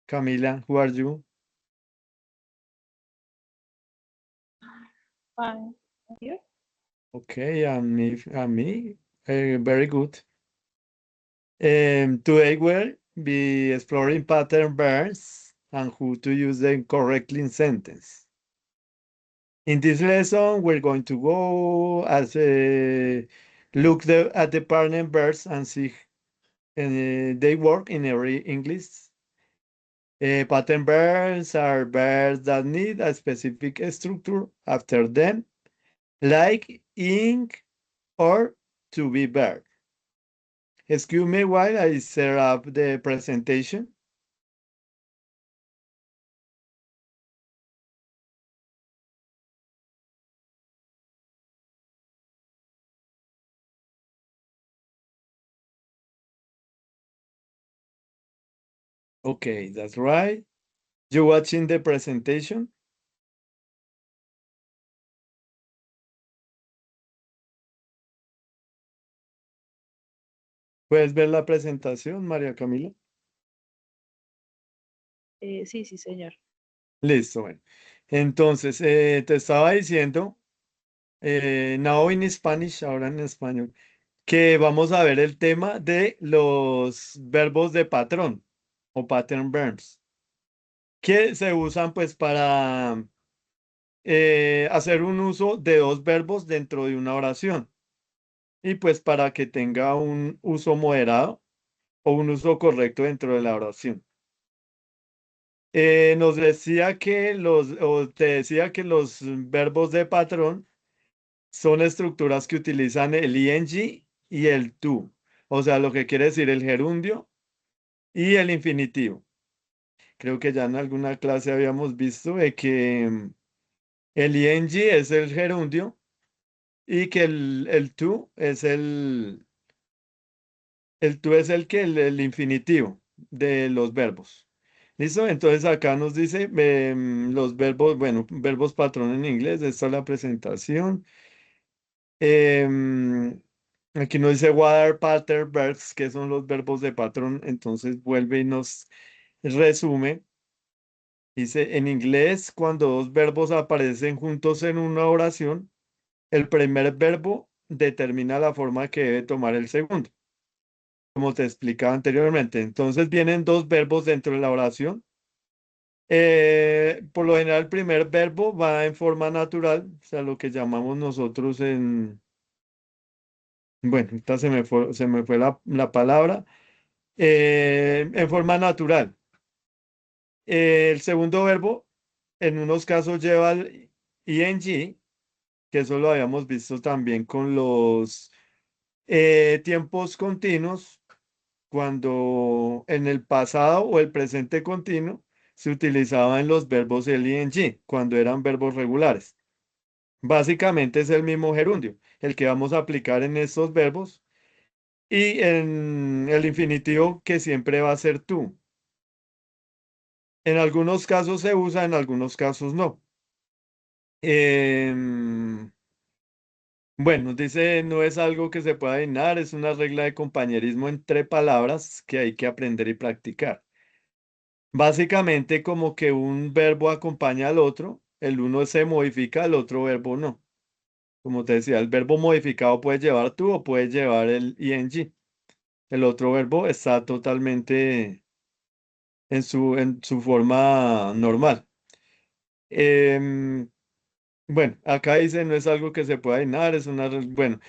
Camila, who are you? Fine. You? Okay, very good. Today we'll be exploring pattern verbs and how to use them correctly in sentence. In this lesson, we're going to go as at the pattern verbs and see they work in every English. Pattern verbs are verbs that need a specific structure after them, like ing or to be verb. Excuse me while I set up the presentation. Okay, that's right. You watching the presentation? ¿Puedes ver la presentación, María Camila? Sí, sí, señor. Listo, bueno. Entonces, te estaba diciendo, now in Spanish, ahora en español, que vamos a ver el tema de los verbos de patrón o pattern verbs, que se usan pues para hacer un uso de dos verbos dentro de una oración y pues para que tenga un uso moderado o un uso correcto dentro de la oración. Nos decía que o te decía que los verbos de patrón son estructuras que utilizan el ing y el to, o sea, lo que quiere decir el gerundio y el infinitivo. Creo que ya en alguna clase habíamos visto de que el ing es el gerundio y que el to es el to es el infinitivo de los verbos. ¿Listo? Entonces acá nos dice los verbos, bueno, verbos patrón en inglés, esta es la presentación. Em, Aquí nos dice what are pattern verbs, que son los verbos de patrón, entonces vuelve y nos resume. Dice, en inglés, cuando dos verbos aparecen juntos en una oración, el primer verbo determina la forma que debe tomar el segundo, como te explicaba anteriormente. Entonces vienen dos verbos dentro de la oración. Por lo general, el primer verbo va en forma natural, o sea, lo que llamamos nosotros bueno, esta se me fue la palabra, en forma natural. El segundo verbo, en unos casos lleva el ing, que eso lo habíamos visto también con los tiempos continuos, cuando en el pasado o el presente continuo se utilizaba en los verbos el ing, cuando eran verbos regulares. Básicamente es el mismo gerundio, el que vamos a aplicar en estos verbos y en el infinitivo que siempre va a ser tú. En algunos casos se usa, en algunos casos no. Em, bueno, dice, no es algo que se pueda adivinar, es una regla de compañerismo entre palabras que hay que aprender y practicar. Básicamente como que un verbo acompaña al otro, el uno se modifica, el otro verbo no. Como te decía, el verbo modificado puede llevar tú o puede llevar el ing. El otro verbo está totalmente en su forma normal. Em, bueno, acá dice no es algo que se pueda adivinar, es una... Bueno,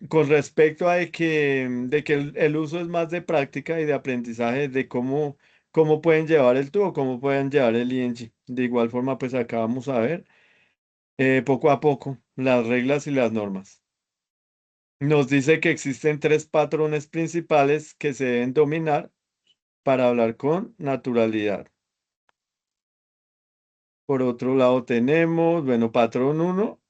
con respecto a de que el uso es más de práctica y de aprendizaje de cómo pueden llevar el tú o cómo pueden llevar el ing. De igual forma, pues acá vamos a ver poco a poco las reglas y las normas. Nos dice que existen tres patrones principales que se deben dominar para hablar con naturalidad. Por otro lado tenemos, bueno, patrón uno,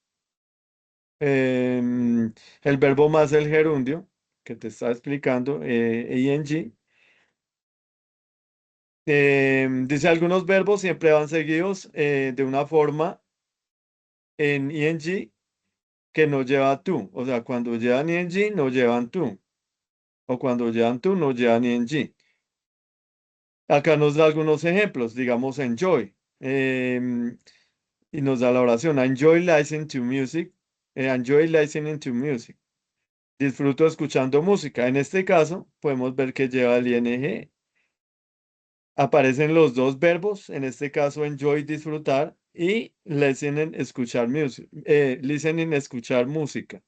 el verbo más el gerundio, que te está explicando, ing. Dice algunos verbos siempre van seguidos de una forma en ing que no lleva tú. O sea, cuando llevan ing no llevan tú. O cuando llevan tú no llevan ing. Acá nos da algunos ejemplos, digamos enjoy, em, y nos da la oración, enjoy listening to music, enjoy listening to music. Disfruto escuchando música. En este caso, podemos ver que lleva el ing. Aparecen los dos verbos, en este caso enjoy, disfrutar, y listening, escuchar music, listening, escuchar música.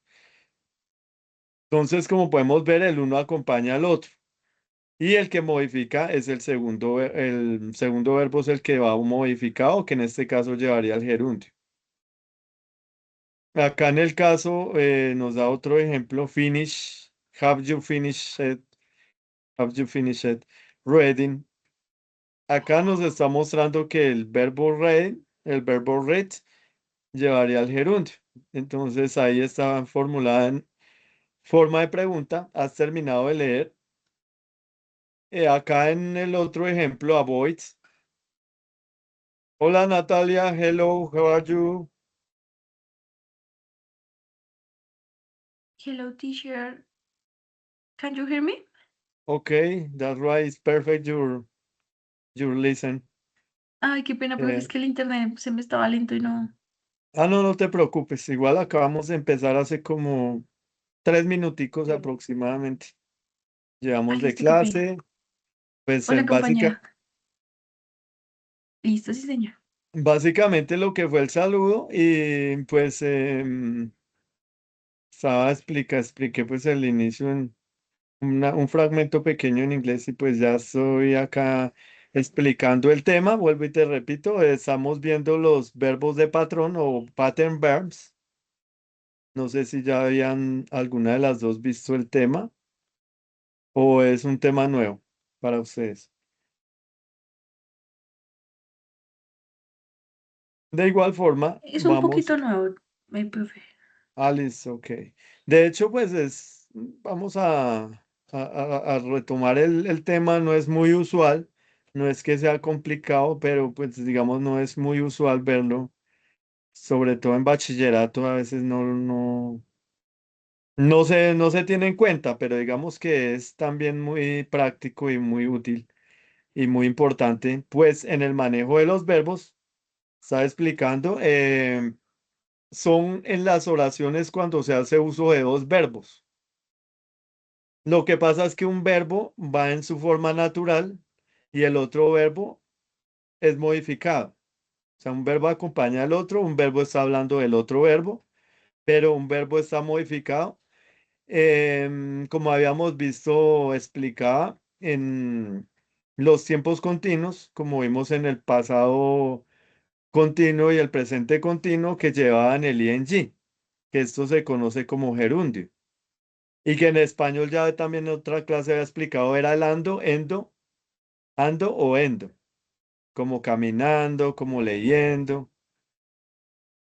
Entonces, como podemos ver, el uno acompaña al otro. Y el que modifica es el segundo verbo es el que va modificado, que en este caso llevaría el gerundio. Acá en el caso nos da otro ejemplo, finish, have you finished reading. Acá nos está mostrando que el verbo read, llevaría al gerundio. Entonces ahí está formulada en forma de pregunta, ¿has terminado de leer? Acá en el otro ejemplo, avoid. Hola Natalia, hello, how are you? Hello, teacher. Can you hear me? Okay, that's right, it's perfect your listen. Ay, qué pena, profe, Eh, es que el internet se me estaba lento y no. no, no te preocupes, igual acabamos de empezar hace como 3 minuticos aproximadamente. Ah, Llevamos de listo, qué pena. clase, pues Hola, básica. compañera. Listo, sí, señor. Básicamente lo que fue el saludo y pues expliqué pues el inicio en un fragmento pequeño en inglés y pues ya estoy acá explicando el tema. Vuelvo y te repito, estamos viendo los verbos de patrón o pattern verbs. No sé si ya habían alguna de las dos visto el tema o es un tema nuevo para ustedes. De igual forma, Es un vamos. poquito nuevo, profe. Alice, ok. De hecho, pues vamos a retomar el tema, no es muy usual, no es que sea complicado, pero pues digamos no es muy usual verlo, sobre todo en bachillerato, a veces no se tiene en cuenta, pero digamos que es también muy práctico y muy útil y muy importante, pues en el manejo de los verbos, estaba explicando, son en las oraciones cuando se hace uso de dos verbos. Lo que pasa es que un verbo va en su forma natural y el otro verbo es modificado. O sea, un verbo acompaña al otro, un verbo está hablando del otro verbo, pero un verbo está modificado. Como habíamos visto, explicaba en los tiempos continuos, como vimos en el pasado continuo y el presente continuo, que llevaban el ing, que esto se conoce como gerundio. Y que en español ya también en otra clase había explicado, era el ando o endo, como caminando, como leyendo.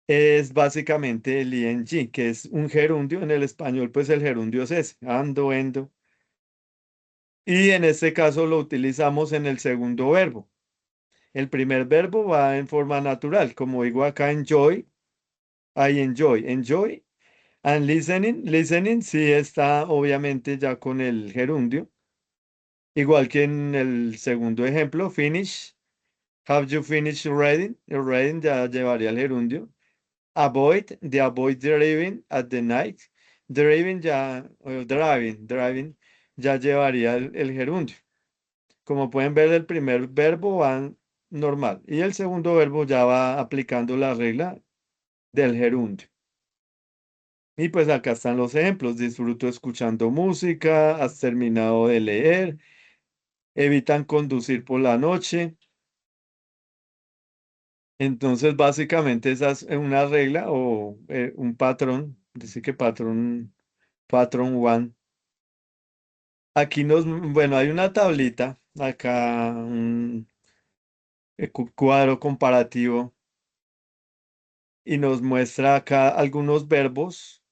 Es básicamente el ing, que es un gerundio. En el español, pues el gerundio es ese, ando, endo. Y en este caso lo utilizamos en el segundo verbo. El primer verbo va en forma natural, como digo acá, enjoy, I enjoy, enjoy. And listening, listening sí está obviamente ya con el gerundio. Igual que en el segundo ejemplo, finish. Have you finished reading? El reading ya llevaría el gerundio. Avoid, de avoid driving at the night. Driving ya, driving ya llevaría el gerundio. Como pueden ver, el primer verbo va normal y el segundo verbo ya va aplicando la regla del gerundio. Y pues acá están los ejemplos. Disfruto escuchando música, has terminado de leer, evitan conducir por la noche. Entonces, básicamente esa es una regla o un patrón. Dice que patrón one. Aquí bueno, hay una tablita, acá un cuadro comparativo y nos muestra acá algunos verbos.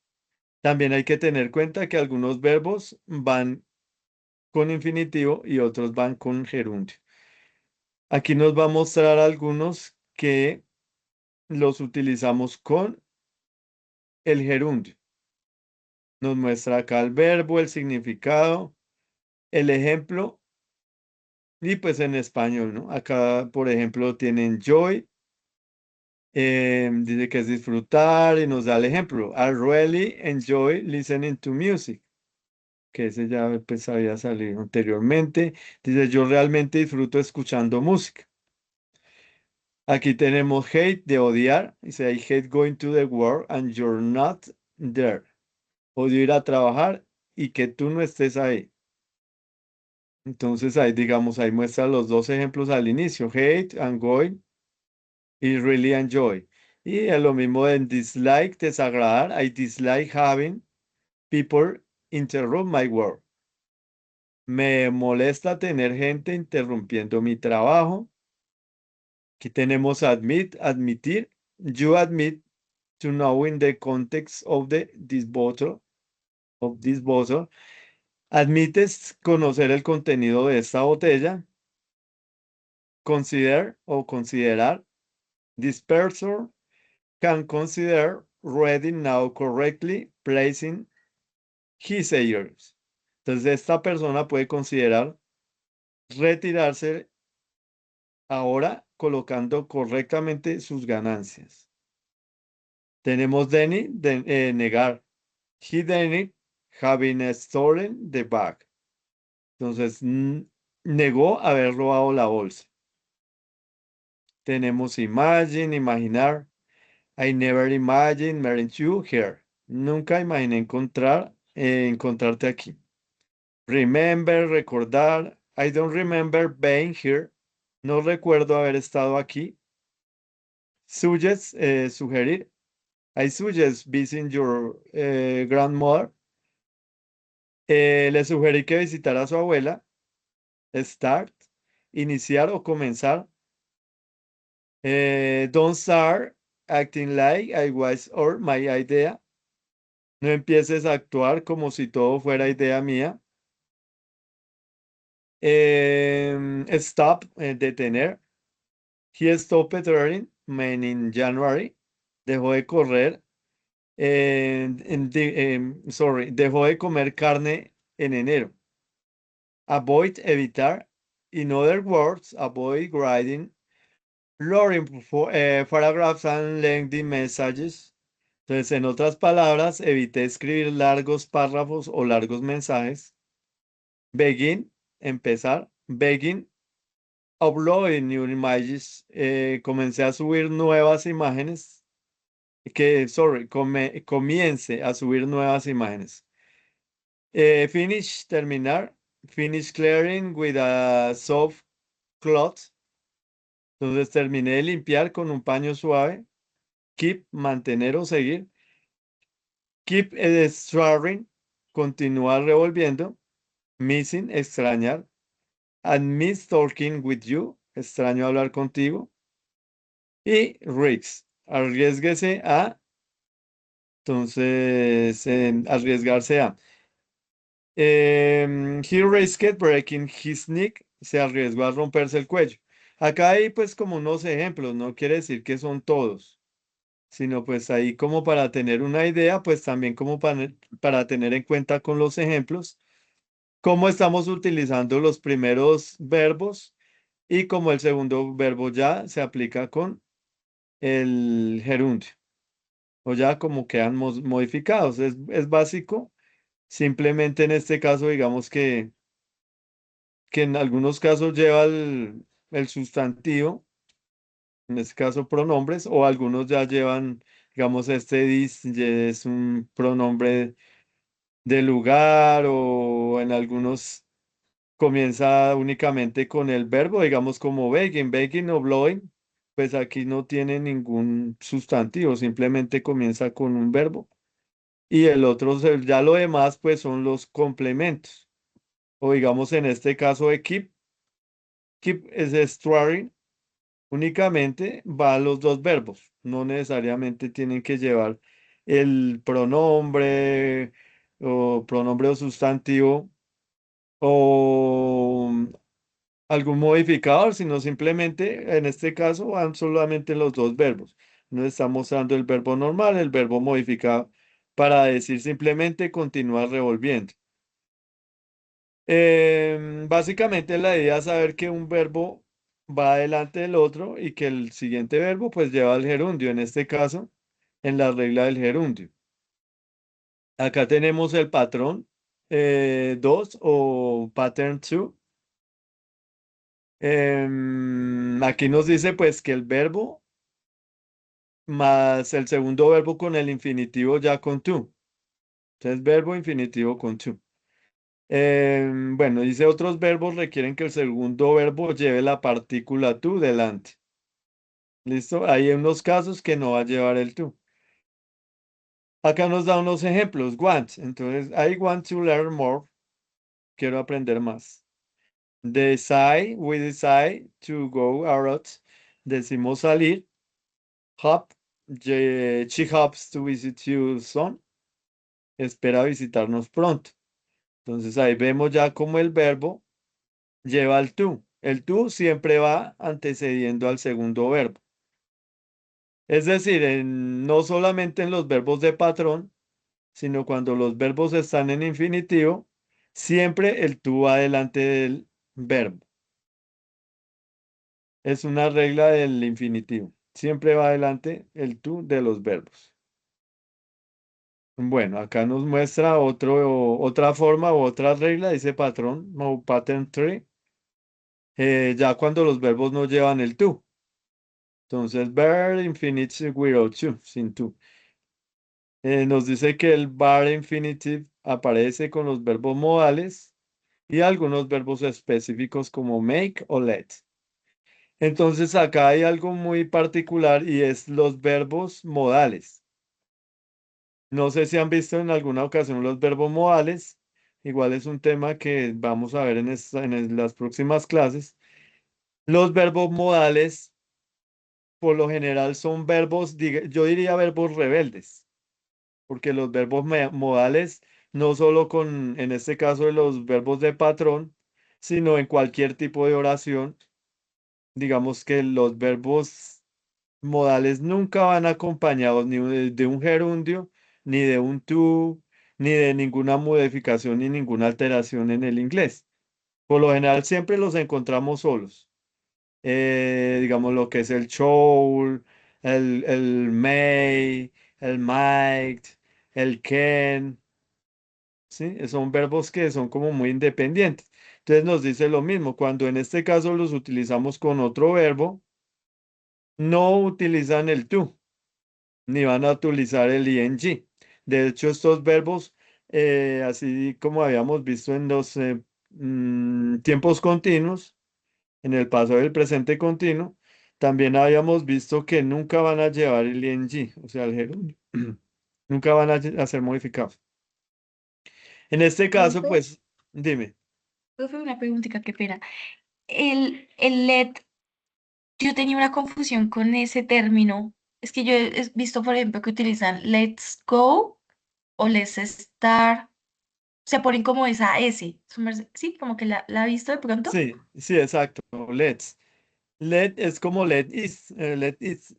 También hay que tener cuenta que algunos verbos van con infinitivo y otros van con gerundio. Aquí nos va a mostrar algunos que los utilizamos con el gerundio. Nos muestra acá el verbo, el significado, el ejemplo Y pues en español, ¿no? Acá, por ejemplo, tienen joy, dice que es disfrutar y nos da el ejemplo. I really enjoy listening to music, que ese ya pues había salido anteriormente. Dice, yo realmente disfruto escuchando música. Aquí tenemos hate, de odiar. Dice, I hate going to the work and you're not there. Odio ir a trabajar y que tú no estés ahí. Entonces ahí, digamos, ahí muestra los dos ejemplos al inicio, hate and going y really enjoy. Y es lo mismo en dislike, desagradar. I dislike having people interrupt my work. Me molesta tener gente interrumpiendo mi trabajo. Aquí tenemos admit, admitir. You admit to knowing the context of this bottle. Admites conocer el contenido de esta botella. Consider o considerar. This person can consider reading now correctly, placing his ears. Entonces, esta persona puede considerar retirarse ahora colocando correctamente sus ganancias. Tenemos negar. He denied having stolen the bag. Entonces, negó haber robado la bolsa. Tenemos imagine, imaginar. I never imagined meeting you here. Nunca imaginé encontrarte aquí. Remember, recordar. I don't remember being here. No recuerdo haber estado aquí. Suggest, sugerir. I suggest visiting your grandmother. Le sugerí que visitara a su abuela. Start, iniciar o comenzar. Don't start acting like I was or my idea. No empieces a actuar como si todo fuera idea mía. Stop, detener. He stopped running, in January. Dejó de correr. Sorry, dejó de comer carne en enero. Avoid, evitar. In other words, avoid writing long paragraphs and lengthy messages. Entonces, en otras palabras, evité escribir largos párrafos o largos mensajes. Begin, empezar. Begin, uploading new images. Comencé a subir nuevas imágenes. Comience a subir nuevas imágenes. Finish, terminar. Finish clearing with a soft cloth. Entonces terminé de limpiar con un paño suave. Keep, mantener o seguir. Keep stirring, continúa revolviendo. Missing, extrañar. And miss talking with you, extraño hablar contigo. Y risk, arriesguese a, entonces, arriesgarse a. He risked breaking his neck, se arriesgó a romperse el cuello. Acá hay pues como unos ejemplos, no quiere decir que son todos, sino pues ahí como para tener una idea, pues también como para tener en cuenta con los ejemplos, cómo estamos utilizando los primeros verbos y como el segundo verbo ya se aplica con el gerundio, o ya como quedan modificados. Es básico, simplemente en este caso digamos que en algunos casos lleva el sustantivo, en este caso pronombres, o algunos ya llevan, digamos, este dis ya es un pronombre de lugar, o en algunos comienza únicamente con el verbo, digamos como begging, begging o blowing, pues aquí no tiene ningún sustantivo, simplemente comienza con un verbo. Y el otro, ya lo demás, pues son los complementos. O digamos en este caso de keep, keep es swearing, únicamente va a los dos verbos, no necesariamente tienen que llevar el pronombre o sustantivo o algún modificador, sino simplemente en este caso van solamente los dos verbos. No está mostrando el verbo normal, el verbo modificado para decir simplemente continuar revolviendo. Básicamente la idea es saber que un verbo va adelante del otro y que el siguiente verbo pues lleva el gerundio, en este caso, en la regla del gerundio. Acá tenemos el patrón 2 o pattern 2. Aquí nos dice pues que el verbo más el segundo verbo con el infinitivo ya con to. Entonces verbo infinitivo con to. Bueno, dice otros verbos requieren que el segundo verbo lleve la partícula to delante. ¿Listo? Hay unos casos que no va a llevar el to. Acá nos da unos ejemplos. Want. Entonces, I want to learn more. Quiero aprender más. Decide, we decide to go out. Decimos salir. Hop, she hopes to visit you soon. Espera visitarnos pronto. Entonces ahí vemos ya cómo el verbo lleva el to. El to siempre va antecediendo al segundo verbo. Es decir, no solamente en los verbos de patrón, sino cuando los verbos están en infinitivo, siempre el to va delante del verbo. Es una regla del infinitivo. Siempre va adelante el to de los verbos. Bueno, acá nos muestra otra forma u otra regla, dice patrón, o pattern tree, ya cuando los verbos no llevan el to. Entonces, verb infinitive without to, sin to. Nos dice que el verb infinitive aparece con los verbos modales y algunos verbos específicos como make o let. Entonces, acá hay algo muy particular y es los verbos modales. No sé si han visto en alguna ocasión los verbos modales. Igual es un tema que vamos a ver en las próximas clases. Los verbos modales, por lo general, son verbos, yo diría verbos rebeldes, porque los verbos modales, no solo en este caso de los verbos de patrón, sino en cualquier tipo de oración, digamos que los verbos modales nunca van acompañados ni de un gerundio, ni de un to, ni de ninguna modificación, ni ninguna alteración en el inglés. Por lo general siempre los encontramos solos. Digamos lo que es el show, el may, el might, el can, ¿sí? Son verbos que son como muy independientes. Entonces nos dice lo mismo, cuando en este caso los utilizamos con otro verbo, no utilizan el to, ni van a utilizar el ing. De hecho, estos verbos, así como habíamos visto en los tiempos continuos, en el pasado del presente continuo, también habíamos visto que nunca van a llevar el ing, o sea, el gerundio. Nunca van a ser modificados. En este caso, Profe, pues, dime. profe, una preguntita, qué pena. El LED, yo tenía una confusión con ese término. Es que yo he visto, por ejemplo, que utilizan let's go o let's start. Se ponen como esa S. Sí, como que la he visto de pronto. Sí, sí, exacto. Let's. Let es como let is.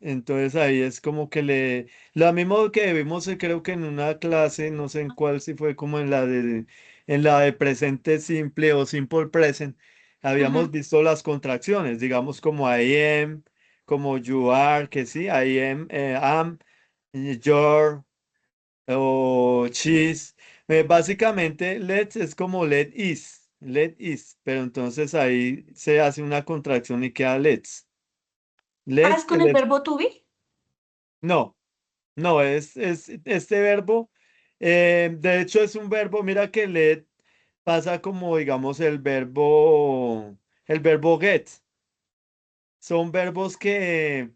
Entonces ahí es como que lo mismo que vimos, creo que en una clase, no sé en cuál, si fue como en la de presente simple o simple present, habíamos Ujú. visto las contracciones, digamos como I am, como you are, que sí, I am, your, o cheese. Básicamente, let's es como let is, pero entonces ahí se hace una contracción y queda let's. Ah, Let's es que con el let's. verbo to be. No, no, es este verbo. De hecho, es un verbo, mira que let pasa como, digamos, el verbo get. Son verbos que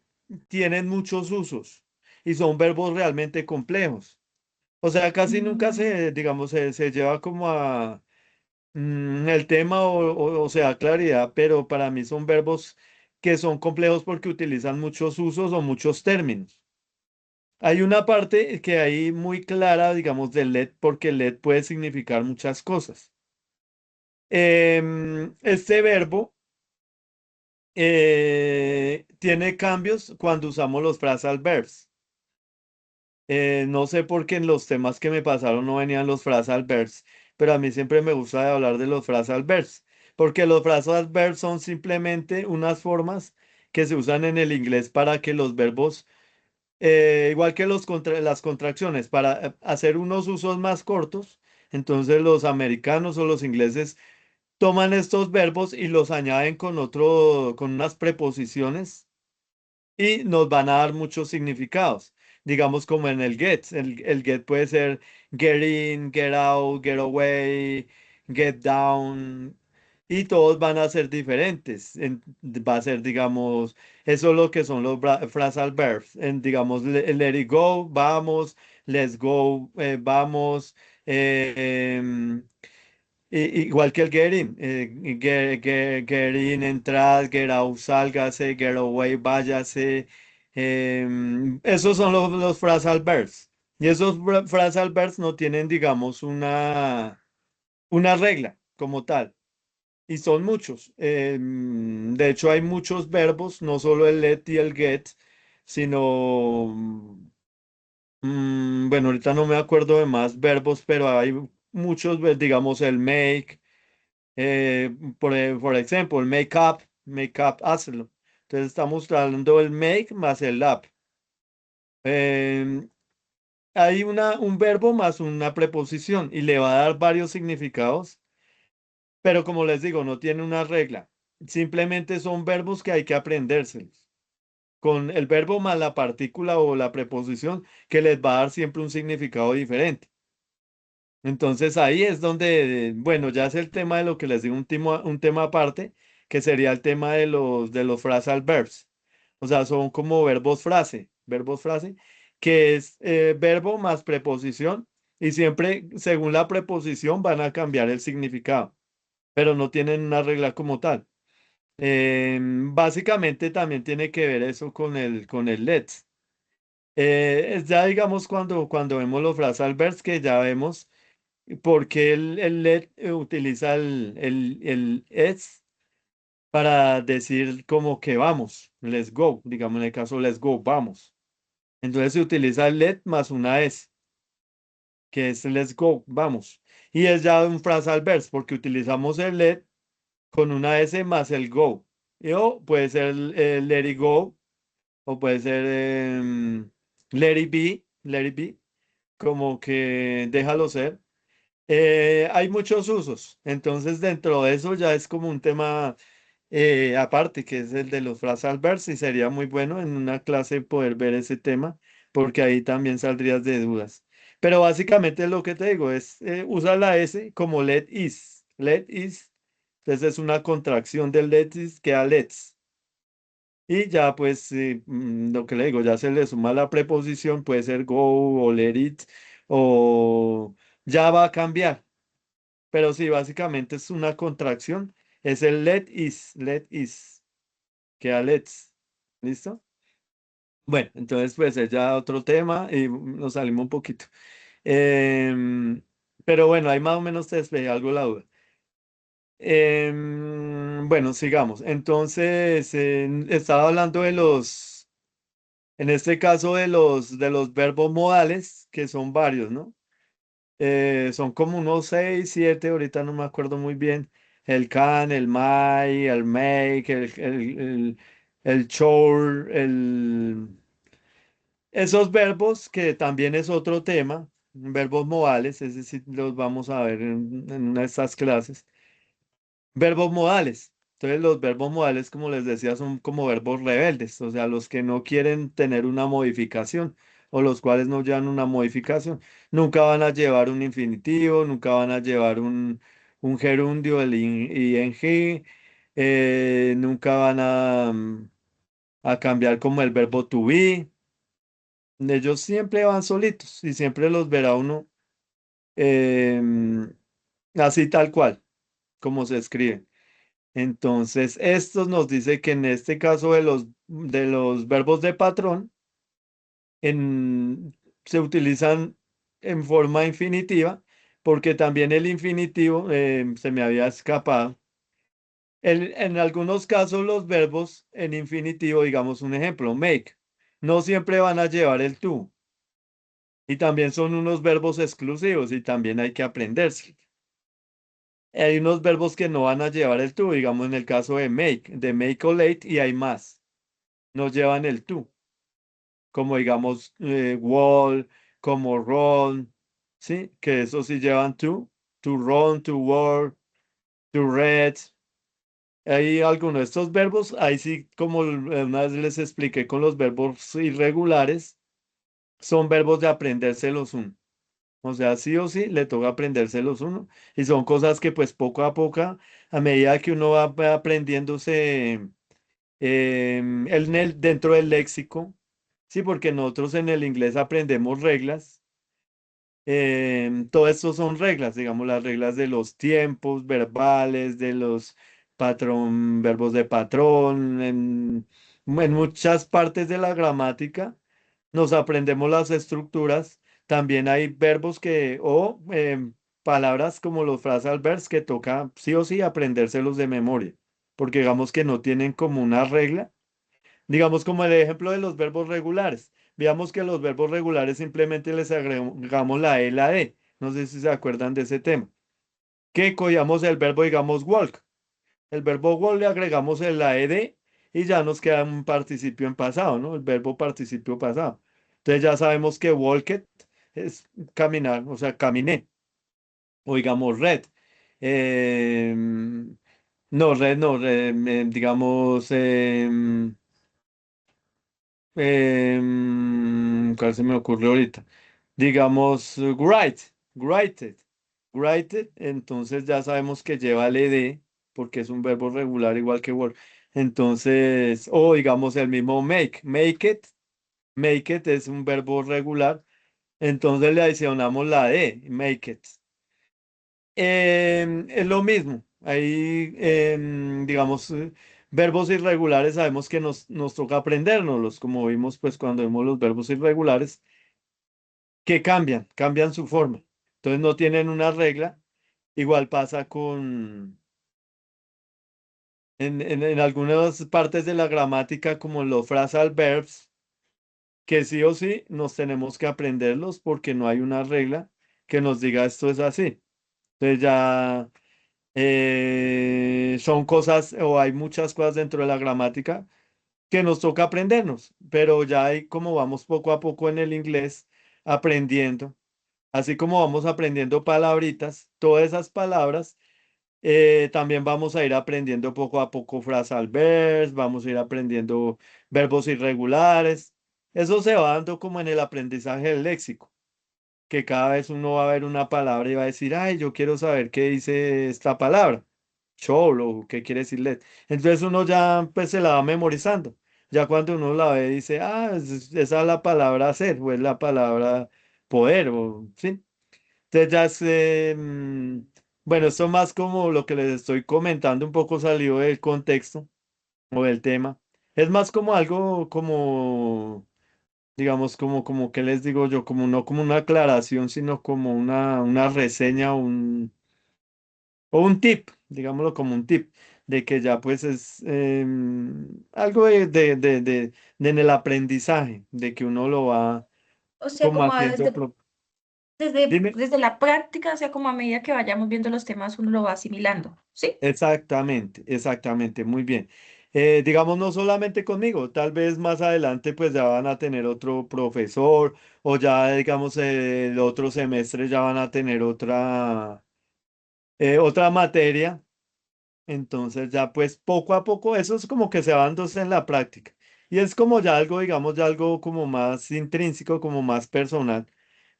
tienen muchos usos y son verbos realmente complejos. O sea, casi nunca Mm, digamos, se lleva como a el tema o sea, claridad, pero para mí son verbos que son complejos porque utilizan muchos usos o muchos términos. Hay una parte que hay muy clara, digamos, del LED, porque LED puede significar muchas cosas. Este verbo tiene cambios cuando usamos los phrasal verbs. No sé por qué en los temas que me pasaron no venían los phrasal verbs, pero a mí siempre me gusta hablar de los phrasal verbs, porque los phrasal verbs son simplemente unas formas que se usan en el inglés para que los verbos, igual que las contracciones, para hacer unos usos más cortos. Entonces los americanos o los ingleses toman estos verbos y los añaden con unas preposiciones y nos van a dar muchos significados. Digamos como en el get. El get puede ser get in, get out, get away, get down. Y todos van a ser diferentes. Va a ser, digamos, eso es lo que son los phrasal verbs. Digamos, let it go, vamos, let's go, vamos. Igual que el get in, get in, entrad, get out, sálgase, get away, váyase. Esos son los phrasal verbs. Y esos phrasal verbs no tienen, digamos, una regla como tal. Y son muchos. De hecho, hay muchos verbos, no solo el let y el get, sino, bueno, ahorita no me acuerdo de más verbos, pero hay muchos, digamos, el make. Por ejemplo, el make up, hazlo. Entonces estamos usando el make más el up. Em, Hay un verbo más una preposición y le va a dar varios significados, pero como les digo, no tiene una regla. Simplemente son verbos que hay que aprendérselos. Con el verbo más la partícula o la preposición que les va a dar siempre un significado diferente. Entonces ahí es donde, bueno, ya es el tema de lo que les digo, un tema aparte, que sería el tema de los phrasal verbs. O sea, son como verbos frase, que es verbo más preposición, y siempre, según la preposición, van a cambiar el significado, pero no tienen una regla como tal. Básicamente también tiene que ver eso con el let's. Es ya digamos cuando vemos los phrasal verbs que ya vemos porque el LED utiliza el es para decir como que vamos, let's go, digamos en el caso let's go, vamos. Entonces se utiliza el LED más una S, que es let's go, vamos. Y es ya un phrasal verb, porque utilizamos el LED con una S más el go. O puede ser el let it go, o puede ser let it be, como que déjalo ser. Hay muchos usos, entonces dentro de eso ya es como un tema aparte, que es el de los phrasal verbs, y sería muy bueno en una clase poder ver ese tema, porque ahí también saldrías de dudas. Pero básicamente lo que te digo es, usa la S como let is, entonces es una contracción del let is, queda let's. Y ya pues lo que le digo, ya se le suma la preposición, puede ser go o let it, o ya va a cambiar. Pero sí, básicamente es una contracción. Es el let is, queda let's. ¿Listo? Bueno, entonces pues es ya otro tema y nos salimos un poquito. Em, pero bueno, ahí más o menos te despejé algo la duda. Bueno, sigamos. Entonces, estaba hablando en este caso de los verbos modales, que son varios, ¿no? Son como unos 6, 7, ahorita no me acuerdo muy bien. El can, el may, el make, el chore, esos verbos que también es otro tema, verbos modales, es decir, los vamos a ver en una de estas clases. Verbos modales. Entonces los verbos modales, como les decía, son como verbos rebeldes, o sea, los que no quieren tener una modificación o los cuales no llevan una modificación. Nunca van a llevar un infinitivo, nunca van a llevar un gerundio, el ing, nunca van a cambiar como el verbo to be. Ellos siempre van solitos y siempre los verá uno em, así tal cual, como se escribe. Entonces, esto nos dice que en este caso de los verbos de patrón, se utilizan en forma infinitiva, porque también el infinitivo se me había escapado. En algunos casos, los verbos en infinitivo, digamos un ejemplo, make, no siempre van a llevar el to. Y también son unos verbos exclusivos y también hay que aprenderse. Hay unos verbos que no van a llevar el to, digamos en el caso de make o late, y hay más, no llevan el to, como digamos wall, como run, ¿sí? Que eso sí llevan to run, to work, to read. Hay algunos de estos verbos, ahí sí, como una vez les expliqué con los verbos irregulares, son verbos de aprendérselos uno. O sea, sí o sí, le toca aprendérselos uno. Y son cosas que pues poco a poco, a medida que uno va aprendiéndose dentro del léxico, sí, porque nosotros en el inglés aprendemos reglas. Todo esto son reglas, digamos, las reglas de los tiempos verbales, de los verbos de patrón, en muchas partes de la gramática nos aprendemos las estructuras. También hay verbos palabras como los phrasal verbs que toca sí o sí aprendérselos de memoria, porque digamos que no tienen como una regla. Digamos como el ejemplo de los verbos regulares. Veamos que los verbos regulares simplemente les agregamos la E y la D. No sé si se acuerdan de ese tema. Que cogíamos el verbo, digamos, walk. El verbo walk le agregamos la ED y ya nos queda un participio en pasado, ¿no? El verbo participio pasado. Entonces ya sabemos que walked es caminar, o sea, caminé. O digamos red. Em, no, red, no, digamos, ¿cuál se me ocurrió ahorita? Digamos, write, entonces ya sabemos que lleva el ed, porque es un verbo regular igual que work. Entonces, o digamos el mismo make it es un verbo regular, entonces le adicionamos la e, make it. Es lo mismo, ahí, digamos, verbos irregulares sabemos que nos toca aprendérnoslos, como vimos pues cuando vemos los verbos irregulares, que cambian su forma. Entonces no tienen una regla. Igual pasa en algunas partes de la gramática, como los phrasal verbs, que sí o sí nos tenemos que aprenderlos porque no hay una regla que nos diga esto es así. Entonces ya son cosas o hay muchas cosas dentro de la gramática que nos toca aprendernos, pero ya hay como vamos poco a poco en el inglés aprendiendo, así como vamos aprendiendo palabritas, todas esas palabras, también vamos a ir aprendiendo poco a poco phrasal verbs, vamos a ir aprendiendo verbos irregulares. Eso se va dando como en el aprendizaje del léxico, que cada vez uno va a ver una palabra y va a decir, ay, yo quiero saber qué dice esta palabra, show, o qué quiere decir let. Entonces uno ya pues se la va memorizando. Ya cuando uno la ve dice, esa es la palabra hacer, o es la palabra poder, o sí. Entonces ya bueno, esto más como lo que les estoy comentando, un poco salió del contexto o del tema. Es más como algo como digamos, como que les digo yo, como no como una aclaración, sino como una reseña o un tip, digámoslo como un tip, de que ya pues es algo de en el aprendizaje, de que uno lo va O sea, como como haciendo. Dime, desde la práctica, o sea, como a medida que vayamos viendo los temas, uno lo va asimilando, ¿sí? exactamente, muy bien. Digamos, no solamente conmigo, tal vez más adelante pues ya van a tener otro profesor o ya digamos el otro semestre ya van a tener otra materia. Entonces ya pues poco a poco eso es como que se va dándose en la práctica. Y es como ya algo, digamos, ya algo como más intrínseco, como más personal,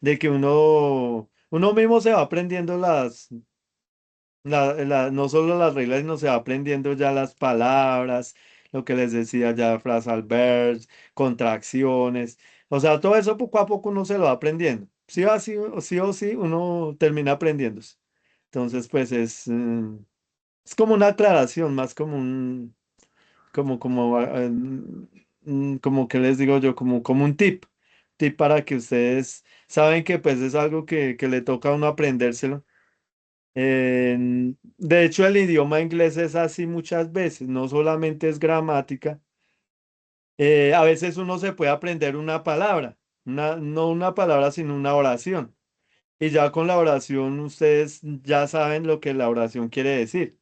de que uno mismo se va aprendiendo no solo las reglas, sino se va aprendiendo ya las palabras, lo que les decía ya, phrasal verbs, contracciones. O sea, todo eso poco a poco uno se lo va aprendiendo. Sí o sí, uno termina aprendiéndose. Entonces, pues es como una aclaración, más como como que les digo yo, como un tip para que ustedes saben que pues es algo que le toca a uno aprendérselo. De hecho, el idioma inglés es así muchas veces, no solamente es gramática. A veces uno se puede aprender una palabra, no una palabra, sino una oración. y ya con la oración ustedes ya saben lo que la oración quiere decir.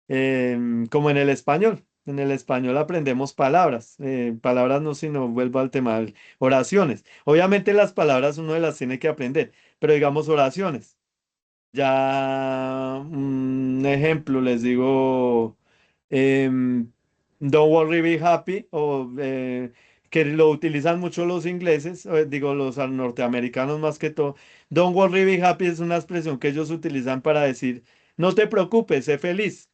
Como en el español. En el español aprendemos palabras. Palabras no, sino vuelvo al tema, oraciones. Obviamente las palabras uno las tiene que aprender, pero digamos oraciones. Ya un ejemplo, les digo, em, don't worry, be happy, o que lo utilizan mucho los ingleses, digo los norteamericanos más que todo. Don't worry, be happy es una expresión que ellos utilizan para decir, no te preocupes, sé feliz.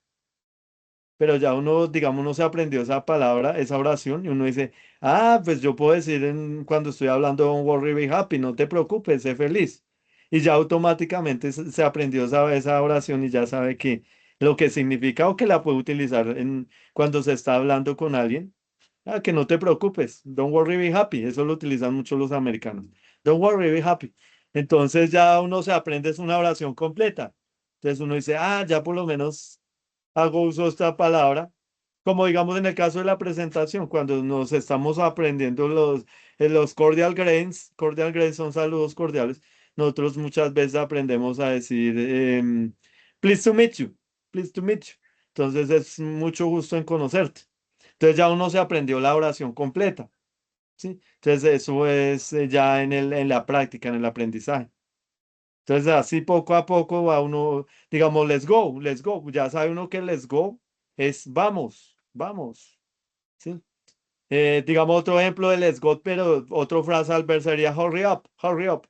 Pero ya uno, digamos, no se aprendió esa palabra, esa oración, y uno dice, ah, pues yo puedo decir cuando estoy hablando, don't worry, be happy, no te preocupes, sé feliz. Y ya automáticamente se aprendió esa oración y ya sabe que lo que significa o que la puede utilizar cuando se está hablando con alguien. Ah, que no te preocupes, don't worry, be happy. Eso lo utilizan mucho los americanos. Don't worry, be happy. Entonces ya uno se aprende es una oración completa. Entonces uno dice, ah, ya por lo menos hago uso de esta palabra, como digamos en el caso de la presentación, cuando nos estamos aprendiendo los cordial grains son saludos cordiales, nosotros muchas veces aprendemos a decir, pleased to meet you, pleased to meet you. Entonces es mucho gusto en conocerte. Entonces ya uno se aprendió la oración completa, ¿sí? Entonces eso es ya en la práctica, en el aprendizaje. Entonces, así poco a poco va uno, digamos, let's go. Ya sabe uno que let's go es vamos, vamos. ¿Sí? Digamos otro ejemplo de let's go, pero otro frase al ver sería hurry up, hurry up.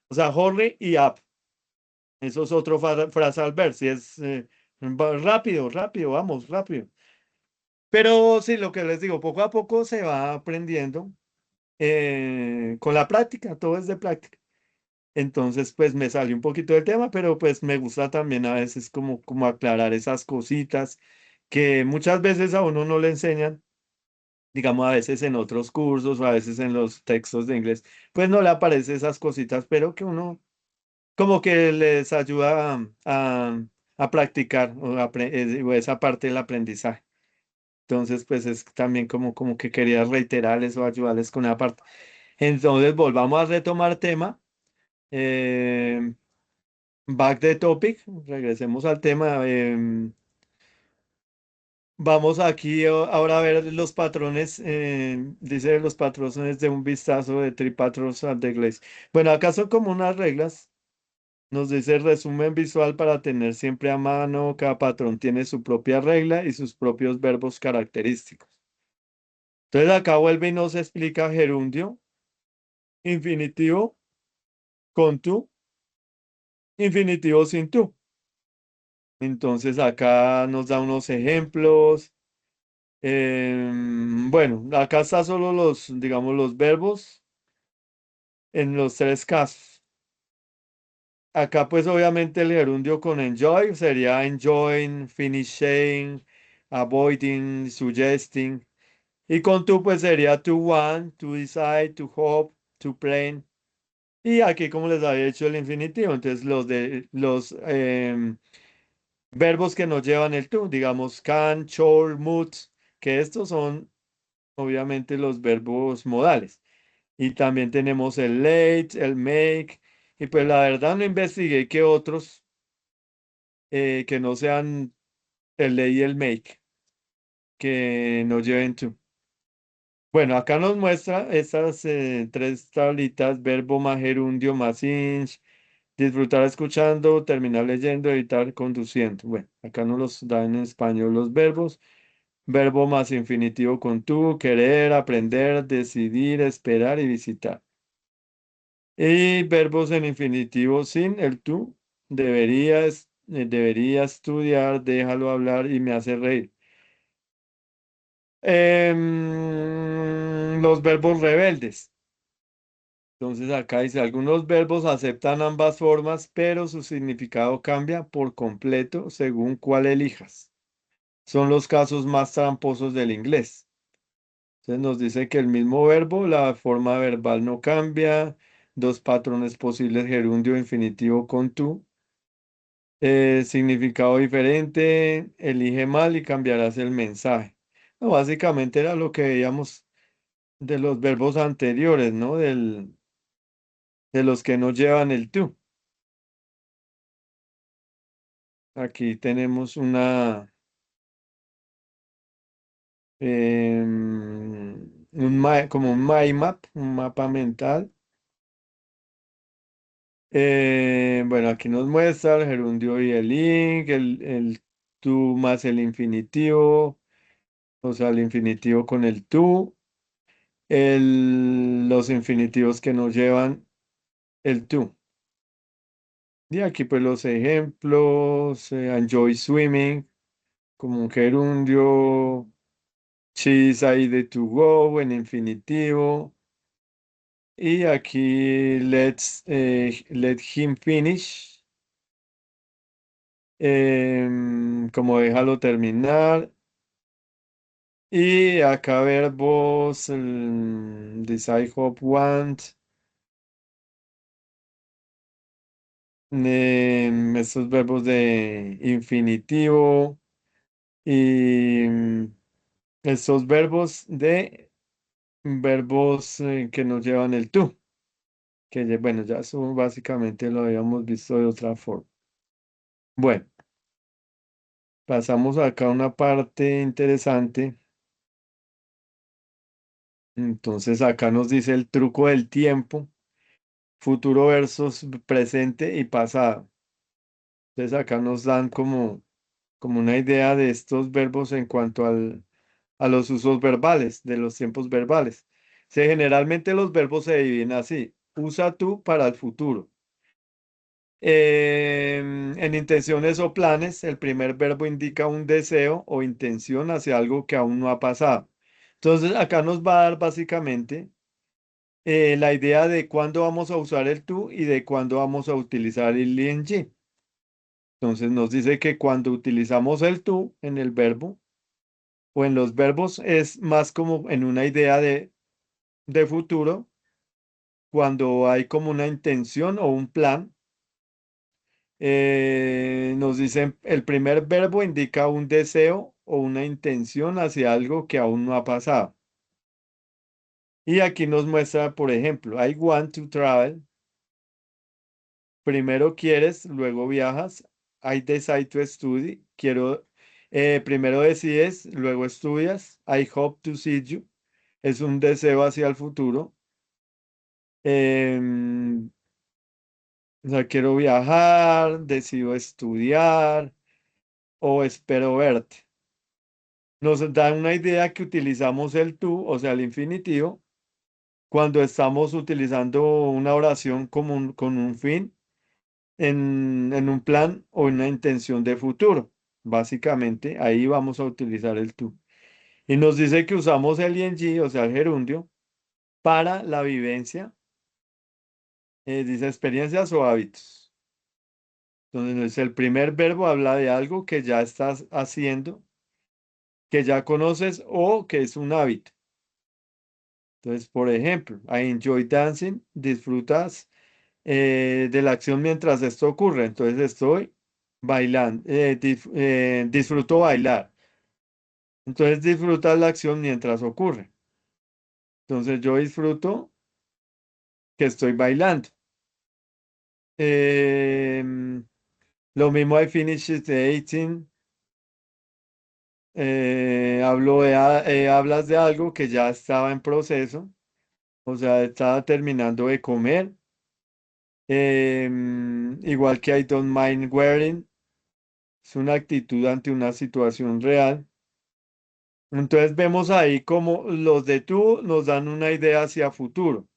O sea, hurry y up. Eso es otro frase al ver. Si es rápido, rápido, vamos, rápido. Pero sí, lo que les digo, poco a poco se va aprendiendo con la práctica, todo es de práctica. Entonces, pues me salió un poquito del tema, pero pues me gusta también a veces como aclarar esas cositas que muchas veces a uno no le enseñan, digamos a veces en otros cursos o a veces en los textos de inglés, pues no le aparecen esas cositas, pero que uno como que les ayuda a practicar o esa parte del aprendizaje. Entonces, pues es también como que quería reiterarles o ayudarles con esa parte. Entonces, volvamos a retomar tema. Eh, Back the topic, regresemos al tema. Vamos aquí ahora a ver los patrones, dice los patrones de un vistazo de Three Patrons at the Glaze. Bueno, acá son como unas reglas. Nos dice resumen visual para tener siempre a mano. Cada patrón tiene su propia regla y sus propios verbos característicos. Entonces acá vuelve y nos explica gerundio, infinitivo con tú, infinitivo sin tú. Entonces acá nos da unos ejemplos. Bueno, acá está solo digamos, los verbos en los tres casos. Acá, pues, obviamente el gerundio con enjoy sería enjoying, finishing, avoiding, suggesting. Y con to, pues, sería to want, to decide, to hope, to plan. Y aquí, como les había dicho, el infinitivo. Entonces, los verbos que nos llevan el to, digamos, can, should, mood, que estos son, obviamente, los verbos modales. Y también tenemos el late, el make. Y pues la verdad no investigué qué otros que no sean el late y el make, que no lleven to. Bueno, acá nos muestra estas tres tablitas, verbo más gerundio más inch, disfrutar escuchando, terminar leyendo, editar conduciendo. Bueno, acá nos los dan en español los verbos. Verbo más infinitivo con tú, querer, aprender, decidir, esperar y visitar. Y verbos en infinitivo sin el tú. Debería estudiar, déjalo hablar y me hace reír. Los verbos rebeldes. Entonces acá dice, algunos verbos aceptan ambas formas, pero su significado cambia por completo según cuál elijas. Son los casos más tramposos del inglés. Entonces nos dice que el mismo verbo, la forma verbal no cambia, dos patrones posibles, gerundio, infinitivo con tú. Significado diferente, elige mal y cambiarás el mensaje. No, básicamente era lo que veíamos de los verbos anteriores, ¿no? De los que no llevan el tú. Aquí tenemos como un mind map, un mapa mental. Bueno, aquí nos muestra el gerundio y el link, el tú más el infinitivo, o sea, el infinitivo con el tú, los infinitivos que nos llevan el tú. Y aquí pues los ejemplos, enjoy swimming, como un gerundio, she's ahí de to go en infinitivo. Y aquí let him finish, como déjalo terminar. Y acá verbos, this I hope want, estos verbos de infinitivo y estos verbos que nos llevan el tú, bueno, ya eso básicamente lo habíamos visto de otra forma. Bueno, pasamos acá a una parte interesante. Entonces acá nos dice el truco del tiempo, futuro versus presente y pasado. Entonces acá nos dan como una idea de estos verbos en cuanto a los usos verbales, de los tiempos verbales. Generalmente los verbos se dividen así. Usa tú para el futuro. En intenciones o planes, el primer verbo indica un deseo o intención hacia algo que aún no ha pasado. Entonces acá nos va a dar básicamente la idea de cuándo vamos a usar el tú y de cuándo vamos a utilizar el ing. Entonces nos dice que cuando utilizamos el tú en el verbo o en los verbos es más como en una idea de futuro, cuando hay como una intención o un plan. Nos dicen el primer verbo indica un deseo o una intención hacia algo que aún no ha pasado. Y aquí nos muestra, por ejemplo, I want to travel. Primero quieres, luego viajas. I decide to study. Primero decides, luego estudias. I hope to see you. Es un deseo hacia el futuro. Em, o sea, quiero viajar, decido estudiar o espero verte. Nos da una idea que utilizamos el tú, o sea, el infinitivo, cuando estamos utilizando una oración con un fin en un plan o una intención de futuro. Básicamente, ahí vamos a utilizar el tú. Y nos dice que usamos el ing, o sea, el gerundio, para la vivencia, dice experiencias o hábitos. Entonces, el primer verbo habla de algo que ya estás haciendo, que ya conoces o que es un hábito. Entonces, por ejemplo, I enjoy dancing, disfrutas de la acción mientras esto ocurre. Entonces, estoy bailando, disfruto bailar. Entonces disfrutas la acción mientras ocurre. Entonces yo disfruto que estoy bailando. Em, lo mismo I finished the eating. Hablas de algo que ya estaba en proceso, o sea, estaba terminando de comer. Igual que I don't mind wearing, es una actitud ante una situación real. Entonces vemos ahí como los de tú nos dan una idea hacia futuro,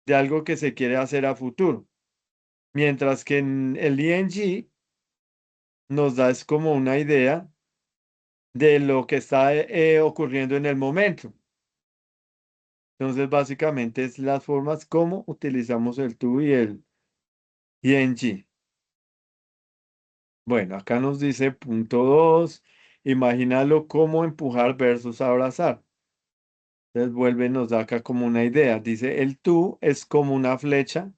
de algo que se quiere hacer a futuro. Mientras que en el ing nos da es como una idea de lo que está ocurriendo en el momento. Entonces, básicamente es las formas como utilizamos el to y el ing. Bueno, acá nos dice punto 2. Imagínalo como empujar versus abrazar. Entonces vuelve, nos da acá como una idea. Dice, el tú es como una flecha.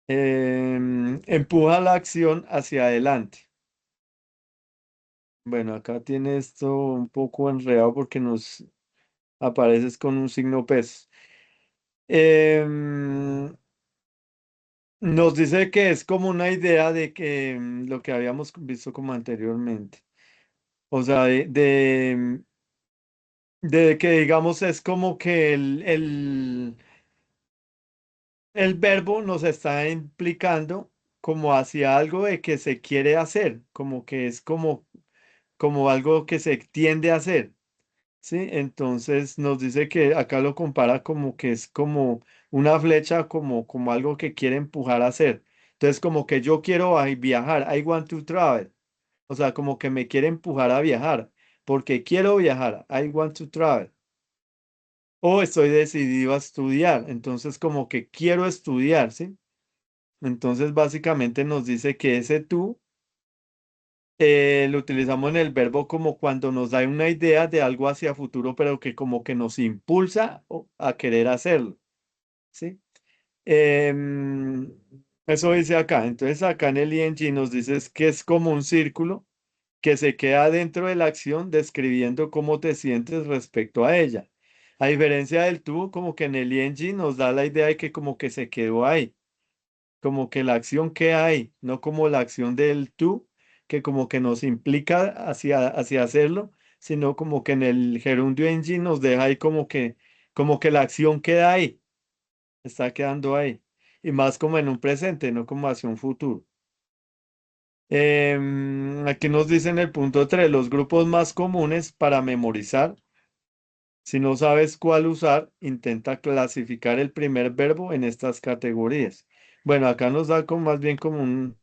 Empuja la acción hacia adelante. Bueno, acá tiene esto un poco enredado porque nos apareces con un signo peso. Em, Nos dice que es como una idea de que lo que habíamos visto como anteriormente. O sea, de que digamos es como que el verbo nos está implicando como hacia algo de que se quiere hacer, como que es como algo que se tiende a hacer. ¿Sí? Entonces nos dice que acá lo compara como que es como una flecha, como algo que quiere empujar a hacer. Entonces como que yo quiero viajar, I want to travel. O sea, como que me quiere empujar a viajar, porque quiero viajar, I want to travel. O estoy decidido a estudiar, entonces como que quiero estudiar, ¿sí? Entonces básicamente nos dice que ese tú lo utilizamos en el verbo como cuando nos da una idea de algo hacia futuro, pero que como que nos impulsa a querer hacerlo, ¿sí? Em, Eso dice acá. Entonces acá en el ing nos dice que es como un círculo que se queda dentro de la acción describiendo cómo te sientes respecto a ella. A diferencia del tú, como que en el ing nos da la idea de que como que se quedó ahí, como que la acción que hay, no como la acción del tú, que como que nos implica hacia hacerlo, sino como que en el gerundio engine nos deja ahí como que la acción queda ahí, está quedando ahí. Y más como en un presente, no como hacia un futuro. Aquí nos dice en el punto 3 los grupos más comunes para memorizar. Si no sabes cuál usar, intenta clasificar el primer verbo en estas categorías. Bueno, acá nos da como más bien como un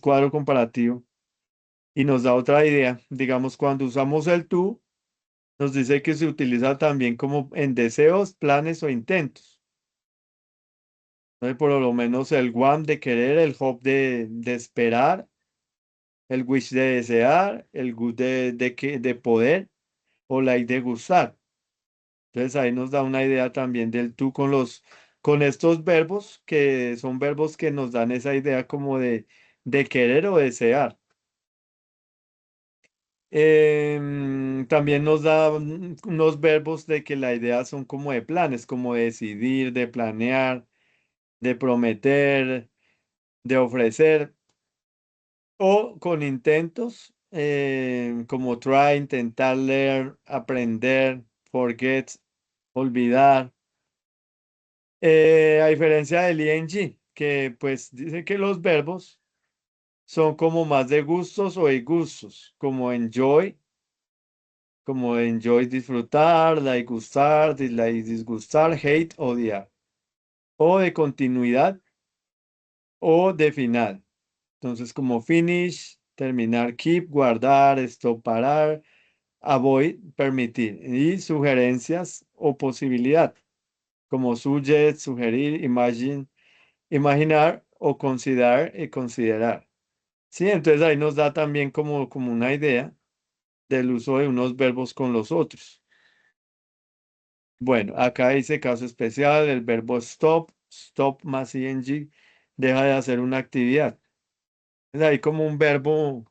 cuadro comparativo y nos da otra idea. Digamos, cuando usamos el tú, nos dice que se utiliza también como en deseos, planes o intentos. Entonces, por lo menos el want de querer, el hope de esperar, el wish de desear, el good de poder o like de gustar. Entonces ahí nos da una idea también del tú con estos verbos que son verbos que nos dan esa idea como de querer o desear. También nos da unos verbos de que la idea son como de planes, como de decidir, de planear, de prometer, de ofrecer, o con intentos, como try, intentar, leer, aprender, forget, olvidar. A diferencia del ing, que pues dice que los verbos son como más de gustos o disgustos, como enjoy disfrutar, like gustar, dislike disgustar, hate odiar, o de continuidad o de final. Entonces, como finish, terminar, keep, guardar, stop, parar, avoid, permitir, y sugerencias o posibilidad, como suggest, sugerir, imagine, imaginar o considerar y considerar. Sí, entonces ahí nos da también como una idea del uso de unos verbos con los otros. Bueno, acá dice caso especial, el verbo stop, stop más ing, deja de hacer una actividad. Es ahí como un verbo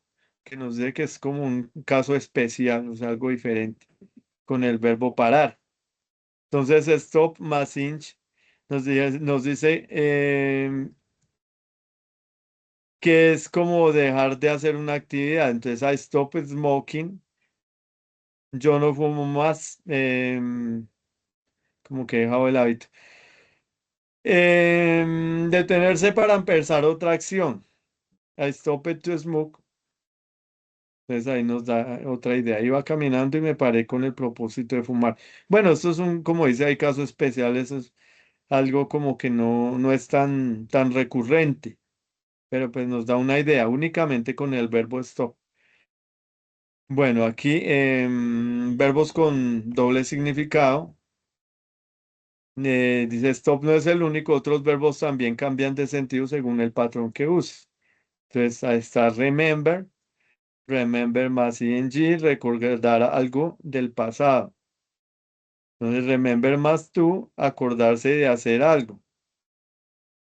que nos dice que es como un caso especial, o sea, algo diferente, con el verbo parar. Entonces, stop más ing nos dice que es como dejar de hacer una actividad. Entonces, I stop smoking, yo no fumo más, como que he dejado el hábito. Detenerse para empezar otra acción. I stop it to smoke. Entonces ahí nos da otra idea. Iba caminando y me paré con el propósito de fumar. Bueno, esto es como dice, hay casos especiales, es algo como que no es tan recurrente, pero pues nos da una idea únicamente con el verbo stop. Bueno, aquí verbos con doble significado. Dice stop no es el único, otros verbos también cambian de sentido según el patrón que uses. Entonces ahí está remember. Remember más ing, recordar algo del pasado. Entonces, remember más tú, acordarse de hacer algo.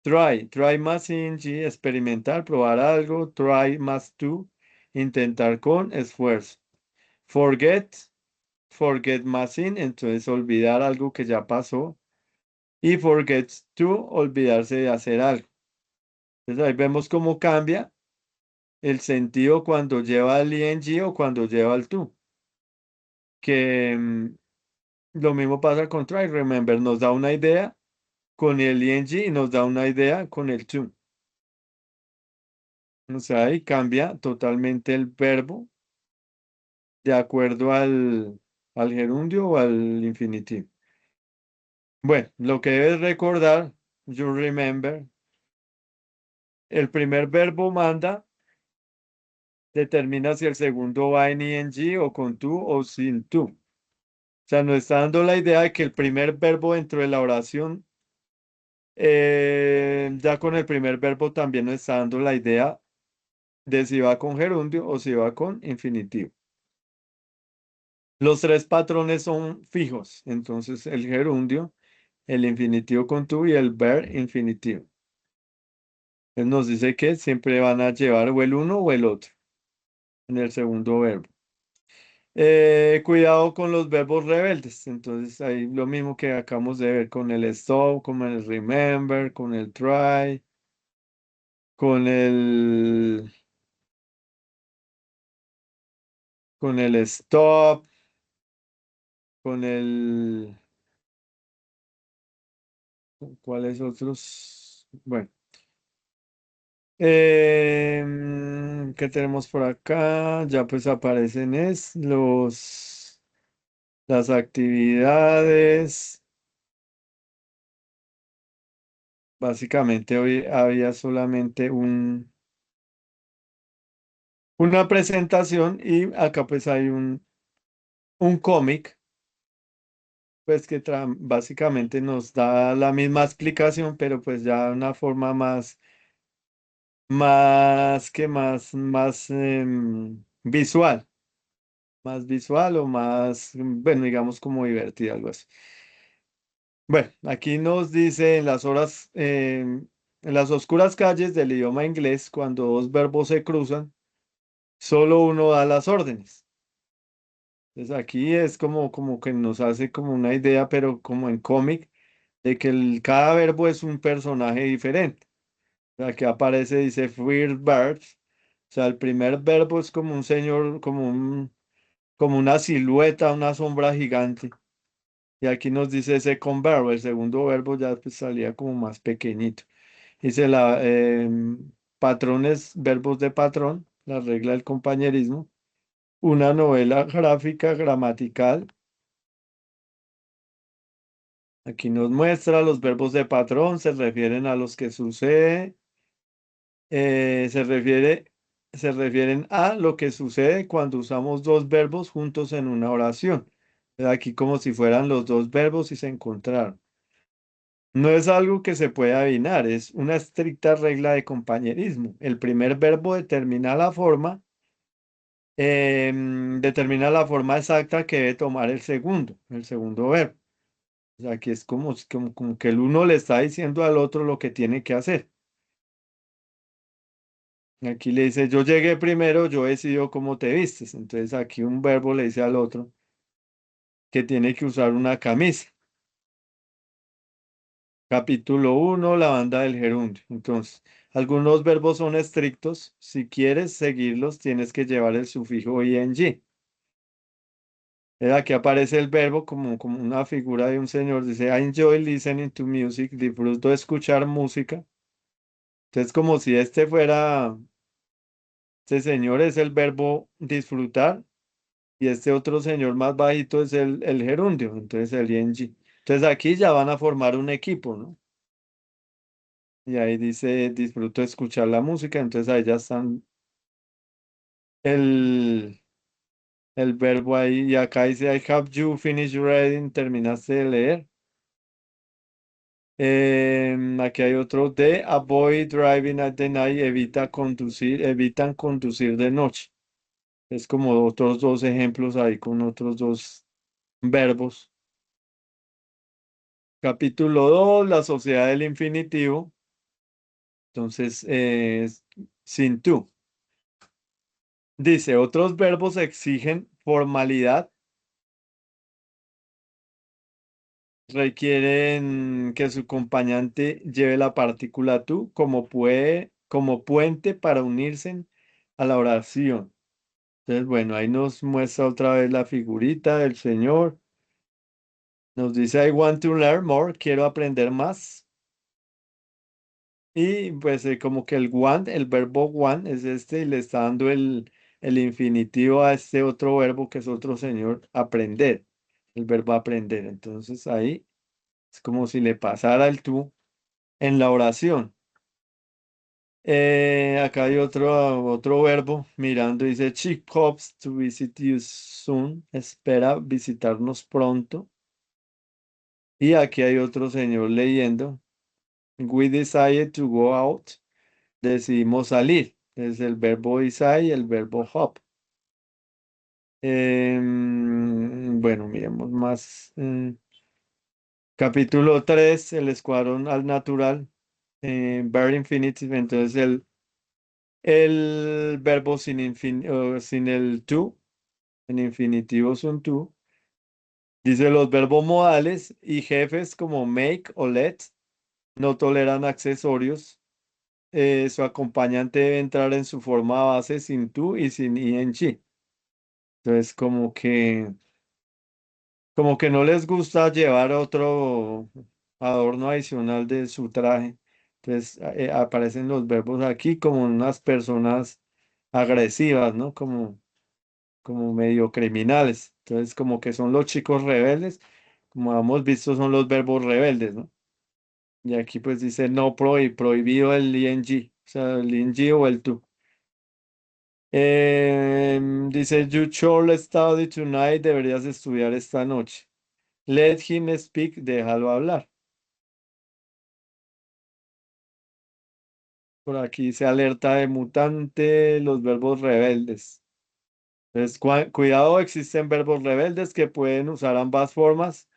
Try más ing, experimentar, probar algo. Try más tú, intentar con esfuerzo. Forget más in, entonces olvidar algo que ya pasó. y forgets to, olvidarse de hacer algo. Entonces ahí vemos cómo cambia el sentido cuando lleva el ing o cuando lleva el to. Que lo mismo pasa con try. Remember, nos da una idea con el ing y nos da una idea con el to. O sea, ahí cambia totalmente el verbo de acuerdo al gerundio o al infinitivo. Bueno, lo que debes recordar, you remember, el primer verbo manda, determina si el segundo va en ing o con tú o sin tú. O sea, nos está dando la idea de que el primer verbo dentro de la oración, ya con el primer verbo también nos está dando la idea de si va con gerundio o si va con infinitivo. Los tres patrones son fijos, entonces el gerundio, el infinitivo con tú y el ver infinitivo. Él nos dice que siempre van a llevar o el uno o el otro en el segundo verbo. Cuidado con los verbos rebeldes. Entonces, ahí lo mismo que acabamos de ver con el stop, con el remember, con el try, con con el stop, con ¿cuáles otros? Bueno, ¿qué tenemos por acá? Ya pues aparecen las actividades. Básicamente hoy había solamente una presentación y acá pues hay un cómic pues que básicamente nos da la misma explicación, pero pues ya de una forma más visual, más visual o más, bueno, digamos como divertida, algo así. Bueno, aquí nos dice en las oscuras calles del idioma inglés, cuando dos verbos se cruzan, solo uno da las órdenes. Entonces aquí es como que nos hace como una idea, pero como en cómic, de que cada verbo es un personaje diferente. Aquí aparece, dice First Verbs. O sea, el primer verbo es como un señor, como una silueta, una sombra gigante. Y aquí nos dice second verb, el segundo verbo ya pues salía como más pequeñito. Dice patrones, verbos de patrón, la regla del compañerismo. Una novela gráfica gramatical. Aquí nos muestra los verbos de patrón, se refieren a los que sucede, eh, se refiere, se refieren a lo que sucede cuando usamos dos verbos juntos en una oración. Aquí como si fueran los dos verbos y se encontraron. No es algo que se pueda adivinar, es una estricta regla de compañerismo. El primer verbo determina la forma exacta que debe tomar el segundo verbo. O sea, aquí es como que el uno le está diciendo al otro lo que tiene que hacer. Aquí le dice, yo llegué primero, yo decido cómo te vistes. Entonces aquí un verbo le dice al otro que tiene que usar una camisa. Capítulo uno, la banda del gerundio. Entonces, algunos verbos son estrictos. Si quieres seguirlos, tienes que llevar el sufijo ing. Aquí aparece el verbo como una figura de un señor. Dice, I enjoy listening to music. Disfruto de escuchar música. Entonces, como si este señor es el verbo disfrutar y este otro señor más bajito es el gerundio, entonces el ing. Entonces aquí ya van a formar un equipo, ¿no? Y ahí dice, disfruto de escuchar la música, entonces ahí ya están el, el verbo ahí. Y acá dice, I have you finished reading, terminaste de leer. Aquí hay otro de avoid driving at the night, evitan conducir de noche. Es como otros dos ejemplos ahí con otros dos verbos. Capítulo 2, la sociedad del infinitivo. Entonces, sin tú. Dice, otros verbos exigen formalidad Requieren que su acompañante lleve la partícula tú como puente para unirse a la oración. Entonces, bueno, ahí nos muestra otra vez la figurita del Señor. Nos dice, I want to learn more, quiero aprender más. Y pues como que el want, el verbo want es este, y le está dando el infinitivo a este otro verbo que es otro señor, aprender, el verbo aprender. Entonces ahí es como si le pasara el tú en la oración. Acá hay otro verbo, mirando, dice, she hopes to visit you soon, espera visitarnos pronto. Y aquí hay otro señor leyendo, we decided to go out. Decidimos salir. Es el verbo decide y el verbo hop. Bueno, miremos más. Capítulo 3 el escuadrón al natural. Bare infinitive, entonces el verbo sin el to, en infinitivo son to. Dice los verbos modales y jefes como make o let no toleran accesorios. Su acompañante debe entrar en su forma base sin to y sin ing. Entonces, como que no les gusta llevar otro adorno adicional de su traje. Entonces, aparecen los verbos aquí como unas personas agresivas, ¿no? Como medio criminales. Entonces, como que son los chicos rebeldes. Como hemos visto, son los verbos rebeldes, ¿no? Y aquí pues dice no prohibido el ing, o sea, el ing o el to. Dice, you should study tonight, deberías estudiar esta noche. Let him speak, déjalo hablar. Por aquí se alerta de mutante los verbos rebeldes. Entonces, cuidado, existen verbos rebeldes que pueden usar ambas formas,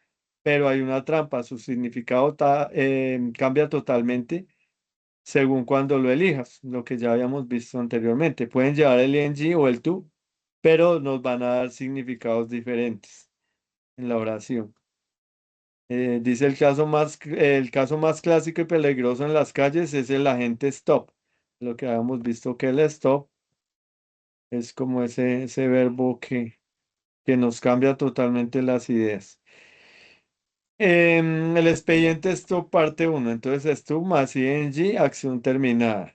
pero hay una trampa. Su significado cambia totalmente según cuando lo elijas, lo que ya habíamos visto anteriormente. Pueden llevar el ing o el to, pero nos van a dar significados diferentes en la oración. Dice el caso más clásico y peligroso en las calles es el agente stop. Lo que habíamos visto que el stop es como ese verbo que nos cambia totalmente las ideas. El expediente stop parte uno. Entonces stop más ing, acción terminada.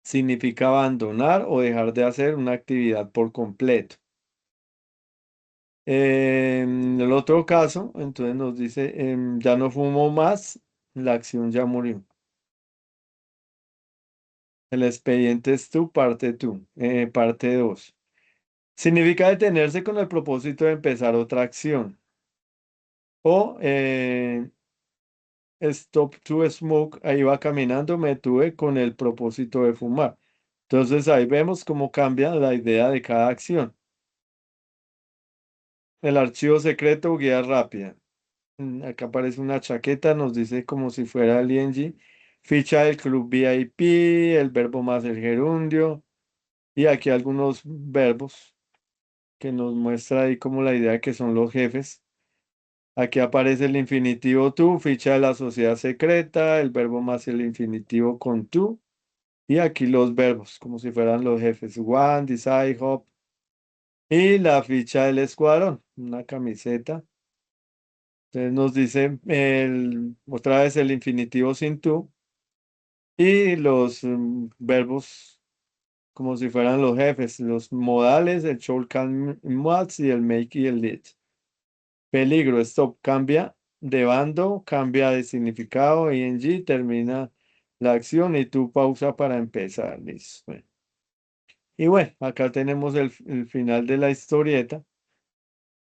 Significa abandonar o dejar de hacer una actividad por completo. El otro caso, entonces nos dice, ya no fumo más, la acción ya murió. El expediente es tu parte tú, parte 2. Significa detenerse con el propósito de empezar otra acción. O stop to smoke, ahí va caminando, me tuve con el propósito de fumar. Entonces ahí vemos cómo cambia la idea de cada acción. El archivo secreto, guía rápida. Acá aparece una chaqueta, nos dice como si fuera el ing. Ficha del club VIP, el verbo más el gerundio. Y aquí algunos verbos que nos muestra ahí como la idea de que son los jefes. Aquí aparece el infinitivo tú, ficha de la sociedad secreta, el verbo más el infinitivo con tú. Y aquí los verbos, como si fueran los jefes. One, decide, hop. Y la ficha del escuadrón, una camiseta. Entonces nos dice otra vez el infinitivo sin tú. Y los verbos como si fueran los jefes, los modales, el should, can, must y el make y el did. Peligro, stop, cambia de bando, cambia de significado, ing, termina la acción y tú pausa para empezar. Listo. Bueno. Y bueno, acá tenemos el final de la historieta.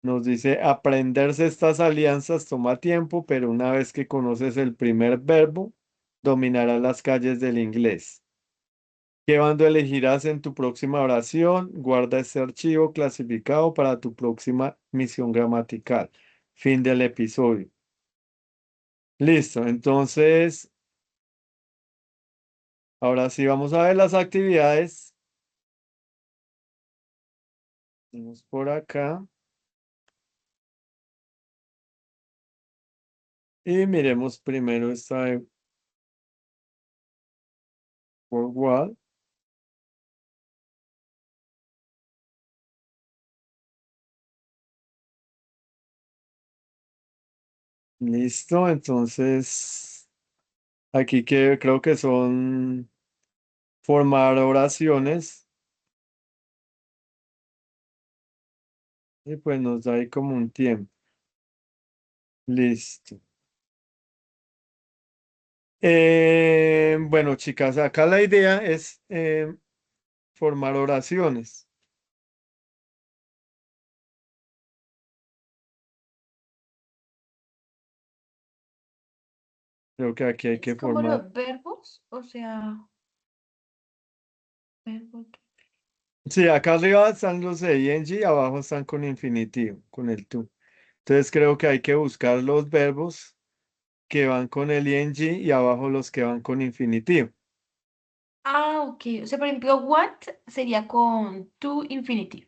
Nos dice, aprenderse estas alianzas toma tiempo, pero una vez que conoces el primer verbo, dominarás las calles del inglés. ¿Qué bando elegirás en tu próxima oración? Guarda este archivo clasificado para tu próxima misión gramatical. Fin del episodio. Listo, entonces, ahora sí vamos a ver las actividades. Vamos por acá. Y miremos primero esta de forward. Listo, entonces aquí que creo que son formar oraciones y pues nos da ahí como un tiempo. Listo. Bueno, chicas, acá la idea es formar oraciones. Creo que aquí hay Es que como formar. los verbos, o sea, verbos. Sí, acá arriba están los de ing y abajo están con infinitivo, con el to. Entonces creo que hay que buscar los verbos que van con el ing y abajo los que van con infinitivo. Ah, ok. O sea, por ejemplo, what sería con to infinitive.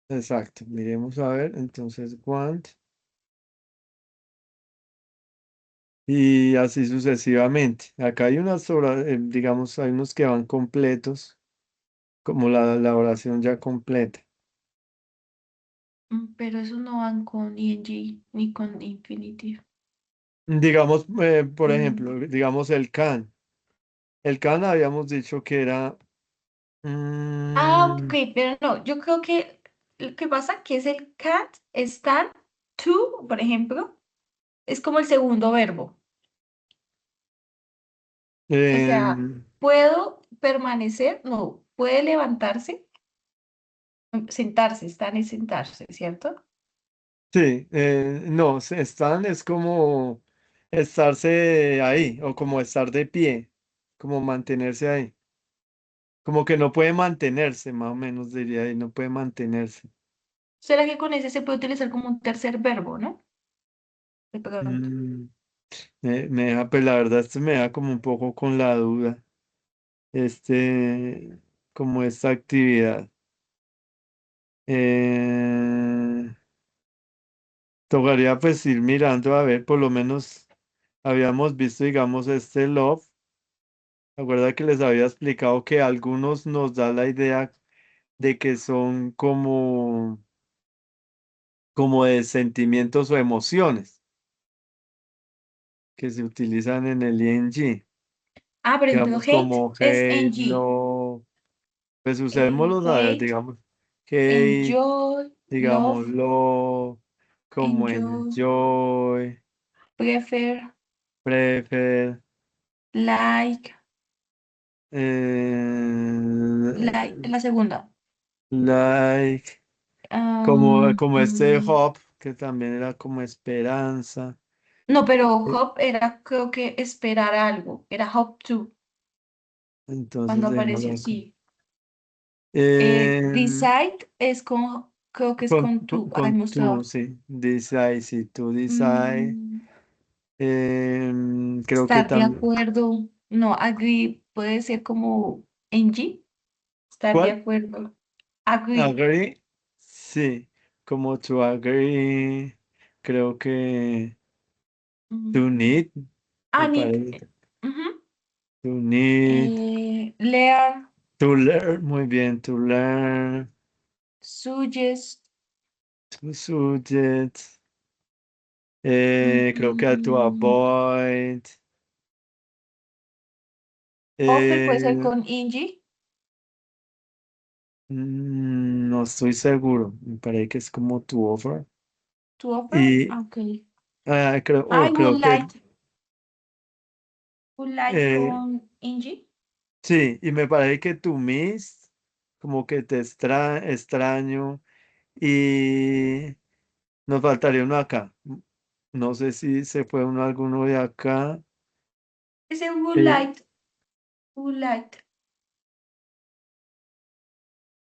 Exacto. Miremos a ver. Entonces, want y así sucesivamente. Acá hay unas, digamos, hay unos que van completos, como la oración ya completa. Pero esos no van con ing ni con infinitive. Digamos, por Mm. ejemplo, digamos el can. El can habíamos dicho que era... Ah, ok, mm, pero no, yo creo que lo que pasa que es el cat, estar, to, por ejemplo, es como el segundo verbo. O sea, em, puedo permanecer, no, puede levantarse, sentarse, estar es sentarse, ¿cierto? sí, no, están es como estarse ahí o como estar de pie, como mantenerse ahí. Como que no puede mantenerse, más o menos diría ahí, no puede mantenerse. ¿Será que con ese se puede utilizar como un tercer verbo, no? De pronto. Mm, me deja, pues la verdad, esto me da como un poco con la duda, este, como esta actividad. Eh, Tocaría pues ir mirando a ver, por lo menos habíamos visto, digamos, este love. Recuerda que les había explicado que algunos nos da la idea de que son como de sentimientos o emociones que se utilizan en el ing. Ah, por ejemplo, Digamos hate como es hate, ng. love, pues usémoslos a ver, Hate, digamos, hate, enjoy, love, digamos, love, como enjoy, enjoy, prefer, prefer, like, like, eh, la segunda. like, Am, como este mm, hope, que también era como esperanza. no, pero Eh, hope era, creo que esperar algo. Era hope to, Entonces cuando dejémoslo apareció, acá. sí. Eh, Decide es con, creo que es con to, al con tú, mostrador. sí, decide, si tú decide. Mm, Creo que estar de también. acuerdo. No, agree puede ser como ng. Estar de ¿Cuál? acuerdo. Agree. Agree. Sí, como to agree. Creo que to Mm, need, me need. parece. Ujú. To need. Learn. To learn, muy bien, to learn. Suggest. To subject. Creo que to mm, avoid. offer puede ser Eh, con ing. no estoy seguro. Me parece que es como to offer. To offer. Y Ok. I creo would que like. Would like eh, con ing. sí, y me parece que to miss, como que te extraño. Y nos faltaría uno acá. No sé si se fue uno alguno de acá. Ese would Eh, like. Would like.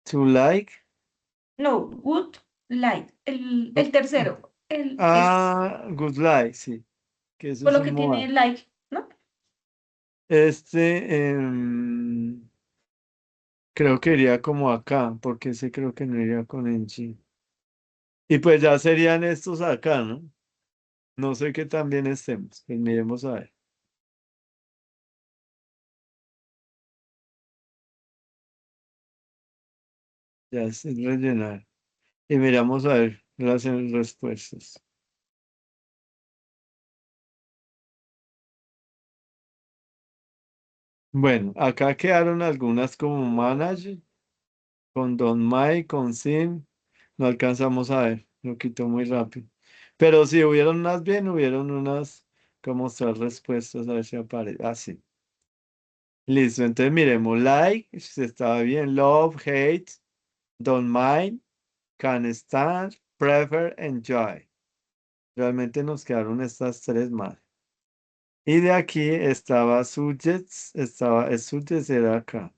to like. No, would like. El tercero. El es Good like, sí, que eso por es lo un que tiene modal. like, ¿no? Este, creo que iría como acá, porque ese creo que no iría con en sí. Y pues ya serían estos acá, ¿no? No sé qué tan bien estemos. Pues miremos a ver. Ya es rellenar. Y miramos a ver las respuestas. Bueno, acá quedaron algunas como manager, con Don Mike, con Sim. No alcanzamos a ver, lo quitó muy rápido. Pero si hubieron unas bien, hubieron unas como mostrar respuestas, a ver si aparece. Ah, sí. Listo, entonces miremos. Like, si estaba bien. Love, hate, don't mind, can stand, prefer, enjoy. Realmente nos quedaron estas tres más. Y de aquí estaba subjects, subjects era acá.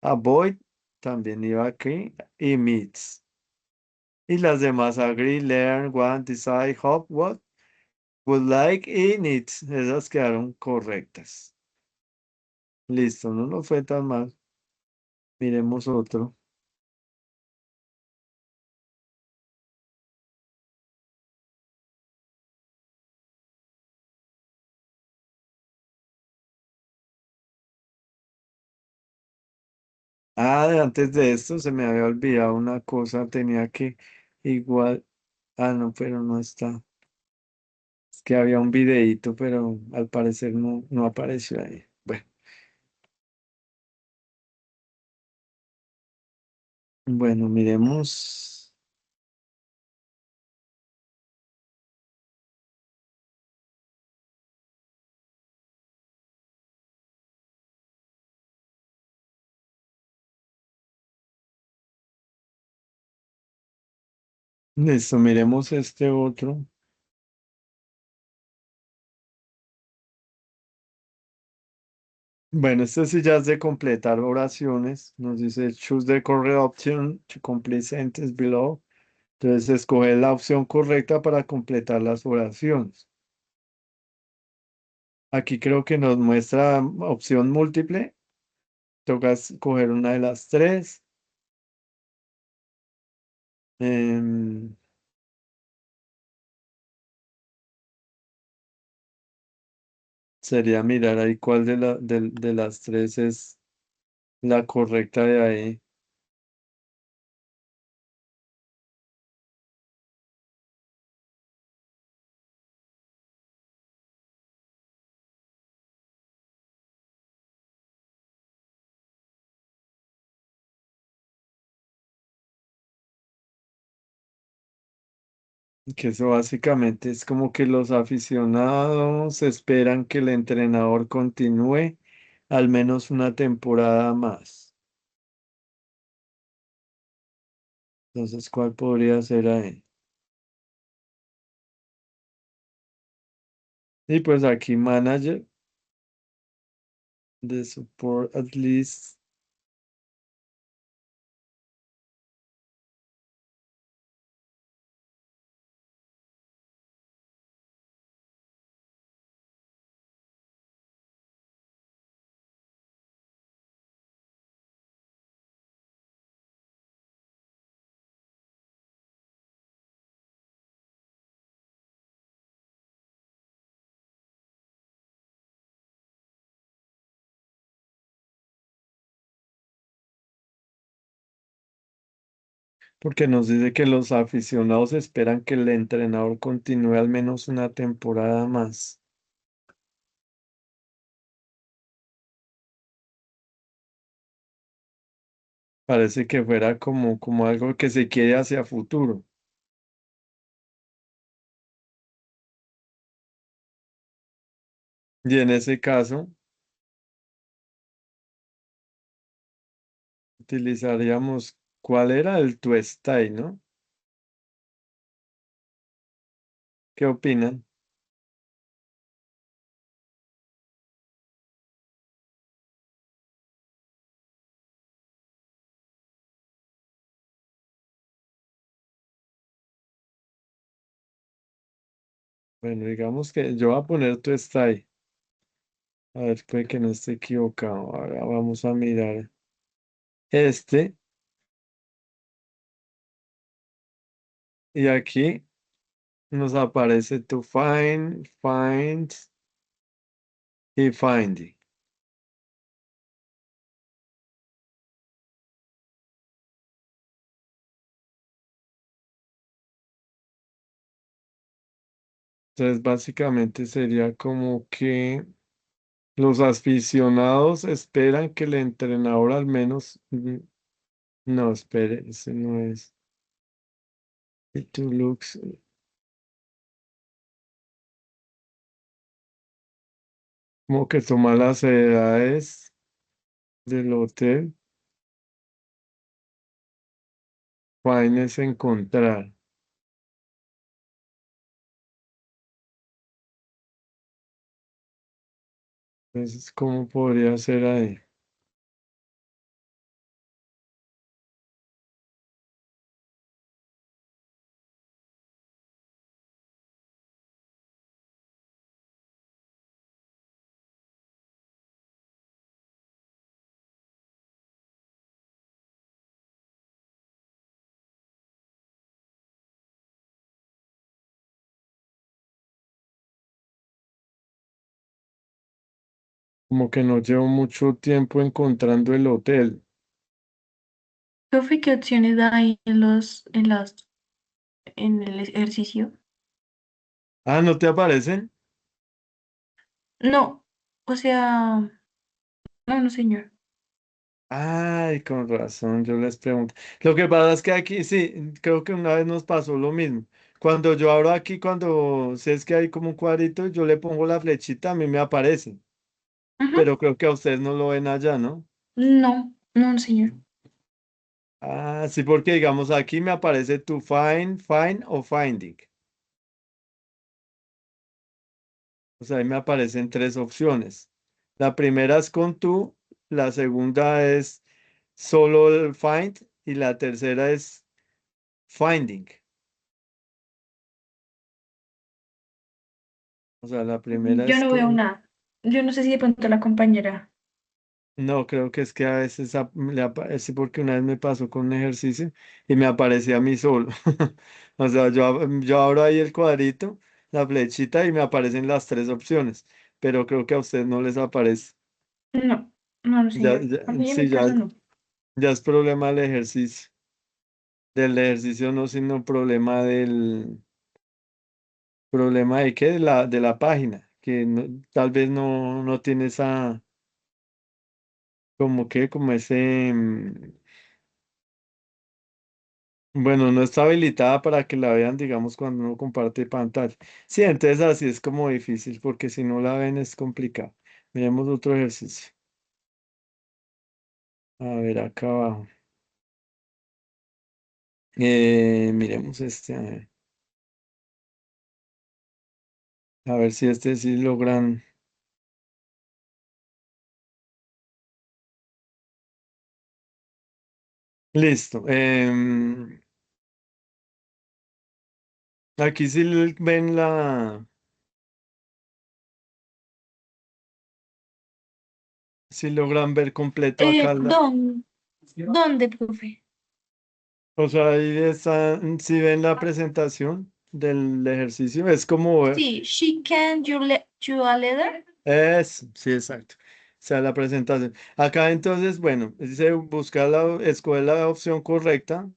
Avoid también iba aquí. Y meets. Y las demás agree, learn, want, decide, hope, what, would like y needs. Esas quedaron correctas. Listo, no nos fue tan mal. Miremos otro. Ah, antes de esto se me había olvidado una cosa. Tenía que igual. Ah, no, pero no está. Es que había un videíto, pero al parecer no apareció ahí. Bueno, miremos. Listo, miremos este otro. Bueno, este sí ya es de completar oraciones. Nos dice choose the correct option to complete sentence below. Entonces, escoge la opción correcta para completar las oraciones. Aquí creo que nos muestra opción múltiple. Toca escoger una de las tres. Em, Sería mirar ahí cuál de las tres es la correcta de ahí. Que eso básicamente es como que los aficionados esperan que el entrenador continúe al menos una temporada más. Entonces, ¿cuál podría ser ahí? Y pues aquí manager de support at least. Porque nos dice que los aficionados esperan que el entrenador continúe al menos una temporada más. Parece que fuera como algo que se quiere hacia futuro. Y en ese caso, utilizaríamos, ¿cuál era el tu style, no? ¿Qué opinan? Bueno, digamos que yo voy a poner tu style. A ver, puede que no esté equivocado. Ahora vamos a mirar este. Y aquí. nos aparece to find, find y finding. Entonces, básicamente sería como que los aficionados esperan que el entrenador al menos... No, espere, ese no es. It looks como que toma las edades del hotel. Find es encontrar. Entonces, ¿cómo podría ser ahí? Como que no llevo mucho tiempo encontrando el hotel. Profe, ¿qué opciones hay en el ejercicio? Ah, ¿no te aparecen? No, o sea, no, no, señor. Ay, con razón, yo les pregunto. Lo que pasa es que aquí sí, creo que una vez nos pasó lo mismo. Cuando yo abro aquí, cuando sé es que hay como un cuadrito, yo le pongo la flechita, a mí me aparece. Ujú. Pero creo que a ustedes no lo ven allá, ¿no? No, no, señor. Ah, sí, porque digamos aquí me aparece to find, find o finding. O sea, ahí me aparecen tres opciones. La primera es con to, la segunda es solo el find y la tercera es finding. O sea, la primera Yo es no veo con... nada. Yo no sé si de pronto la compañera. No, creo que es que a veces le aparece porque una vez me pasó con un ejercicio y me aparecía a mí solo. O sea, yo abro ahí el cuadrito, la flechita y me aparecen las tres opciones, pero creo que a ustedes no les aparece. No, no, no, Ya, señor. A mí en sí, mi caso no. ya es problema del ejercicio. Del ejercicio no, sino problema de qué, de la página, que tal vez no tiene esa, como que, como ese, bueno, no está habilitada para que la vean, digamos, cuando uno comparte pantalla. Sí, entonces así es como difícil, porque si no la ven es complicado. Miremos otro ejercicio. A ver, acá abajo. Miremos este, a ver si este sí logran. Listo. Aquí sí ven si logran ver completo acá ¿Dónde, profe? o sea, ahí está, si ven la presentación del ejercicio, es como, Sí, she can you a letter. sí, exacto. O sea, la presentación. Acá entonces, bueno, dice buscar escoger la opción correcta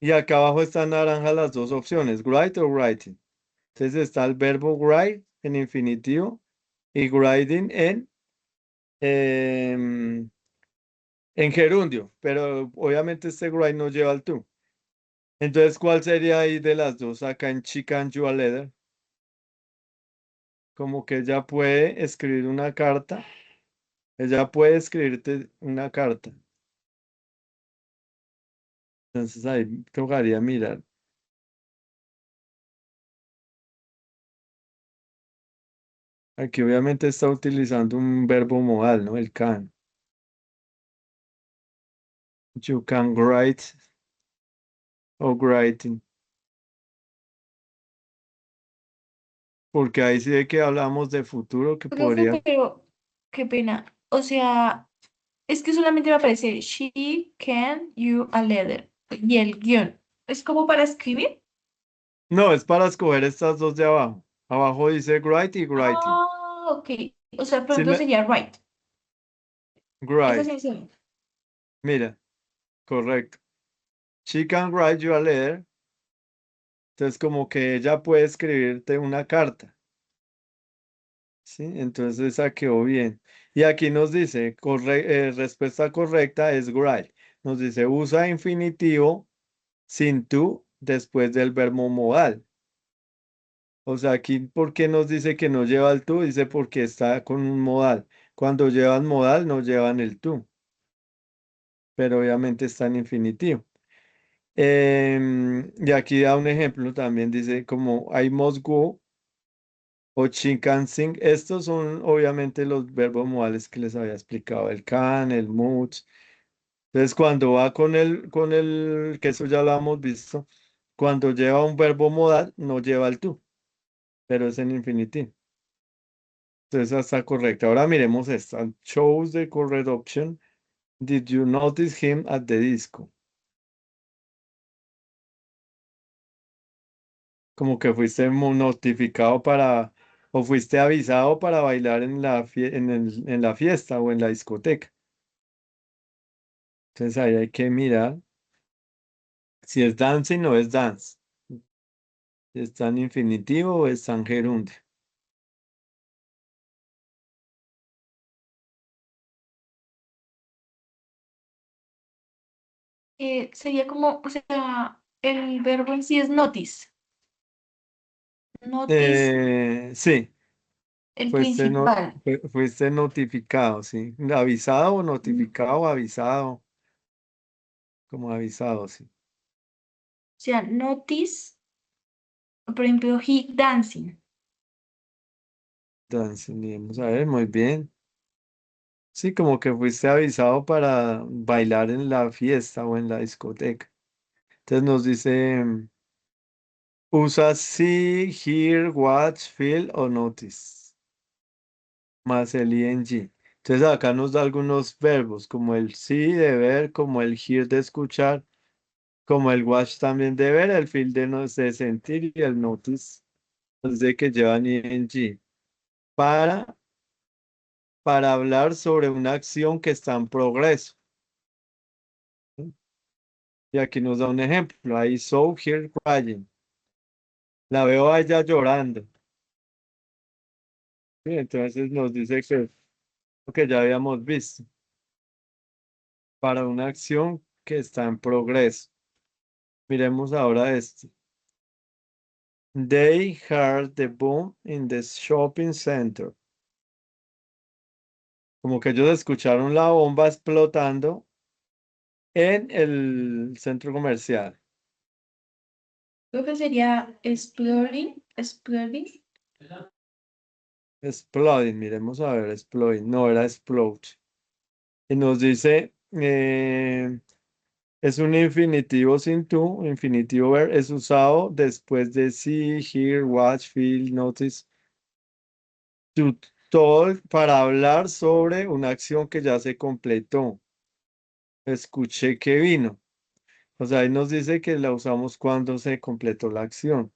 y acá abajo están naranja las dos opciones, write o writing. Entonces está el verbo write en infinitivo y writing em, en gerundio, pero obviamente este write no lleva el to. Entonces, ¿cuál sería ahí de las dos acá en Chican You a Letter? Como que ella puede escribir una carta, ella puede escribirte una carta. Entonces ahí tocaría mirar. Aquí obviamente está utilizando un verbo modal, ¿no? El can. You can write o writing. Porque ahí sí de que hablamos de futuro que Profe, podría. pero qué pena. O sea, es que solamente me aparece she can you a letter y el guión. ¿Es como para escribir? No, es para escoger estas dos de abajo. Abajo dice write y writing. Ah, ok. O sea, por Sí, ejemplo, sería right. Esa write. sí sería. Mira, correcto. She can write you a letter. Entonces, como que ella puede escribirte una carta. ¿Sí? Entonces, esa quedó bien. Y aquí nos dice, respuesta correcta es write. Nos dice, usa infinitivo sin tú después del verbo modal. O sea, aquí, ¿por qué nos dice que no lleva el tú? Dice porque está con un modal. Cuando llevan modal, no llevan el tú, pero obviamente está en infinitivo. Y aquí da un ejemplo también, dice como I must go o she can sing. Estos son obviamente los verbos modales que les había explicado, el can, el must. Entonces, cuando va que eso ya lo hemos visto, cuando lleva un verbo modal, no lleva el tú, pero es en infinitivo. Entonces, esa está correcta. Ahora miremos esta. Chose the correct option. Did you notice him at the disco? Como que fuiste notificado o fuiste avisado para bailar en la fiesta o en la discoteca. Entonces ahí hay que mirar si es dancing o es dance. Si está en infinitivo o está en gerundio. Sería como, o sea, el verbo en sí es notice. Notice, Sí, el principal. fuiste notificado, sí. Avisado o Mm, notificado, avisado, como avisado, sí. O sea, notice, por ejemplo, he dancing. Dancing, vamos a ver, muy bien. Sí, como que fuiste avisado para bailar en la fiesta o en la discoteca. Entonces nos dice, usa see, hear, watch, feel o notice, más el ing. Entonces acá nos da algunos verbos, como el see de ver, como el hear de escuchar, como el watch también de ver, el feel de, no, de sentir y el notice, nos dice que llevan ing. Para, para hablar sobre una acción que está en progreso. ¿Sí? Y aquí nos da un ejemplo. I saw her crying. La veo a ella llorando. Sí, entonces nos dice que lo que ya habíamos visto. Para una acción que está en progreso. Miremos ahora esto. They heard the boom in the shopping center. Como que ellos escucharon la bomba explotando en el centro comercial. Creo que sería exploring, exploring. Exploding, miremos a ver, exploding. No, era explode. Y nos dice, es un infinitivo sin tú, infinitivo ver, es usado después de see, hear, watch, feel, notice, to talk para hablar sobre una acción que ya se completó. Escuché que vino. O sea, ahí nos dice que la usamos cuando se completó la acción.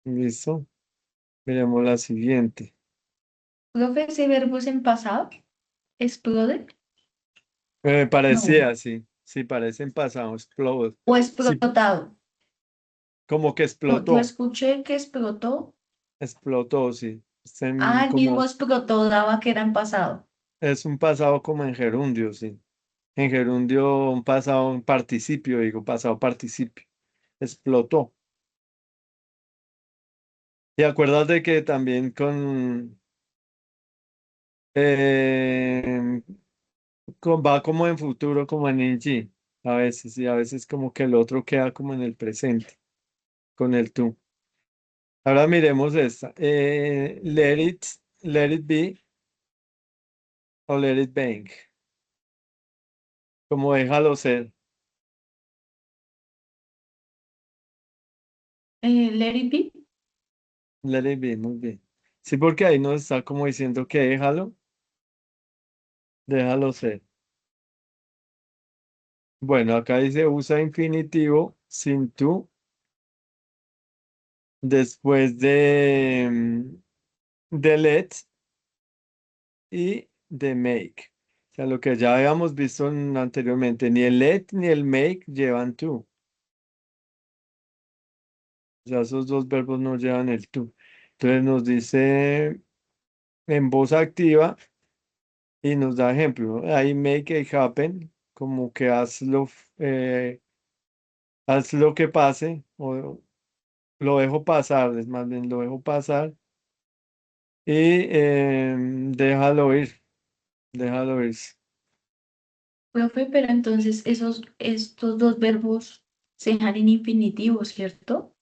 ¿Listo? Miremos la siguiente. Creo que ese verbo es en pasado. Explode. No. Parecía así. Sí, parece en pasado, explode. O Sí, explotado. como que No, yo explotó. escuché que explotó. Explotó, sí. Ah, el mismo Como, explotó daba que era en pasado. es un pasado como en gerundio, sí. En gerundio, un pasado, un participio, digo, pasado participio. Explotó. Y acuérdate que también eh, va como en futuro, como en ing. A veces, y a veces como que el otro queda como en el presente, con el tú. Ahora miremos esta. Let it be o let it bang. Como déjalo ser. Let it be. Let it be, muy bien. Sí, porque ahí nos está como diciendo que déjalo ser. Bueno, acá dice usa infinitivo sin tú después de let y de make. O sea, lo que ya habíamos visto anteriormente, ni el let ni el make llevan to. O sea, esos dos verbos no llevan el to. Entonces nos dice en voz activa y nos da ejemplo, ¿no? Ahí make it happen, como que eh, haz lo que pase, o lo dejo pasar, es más bien lo dejo pasar, y déjalo ir. Profe, pero entonces estos dos verbos se dejan en infinitivo, ¿cierto?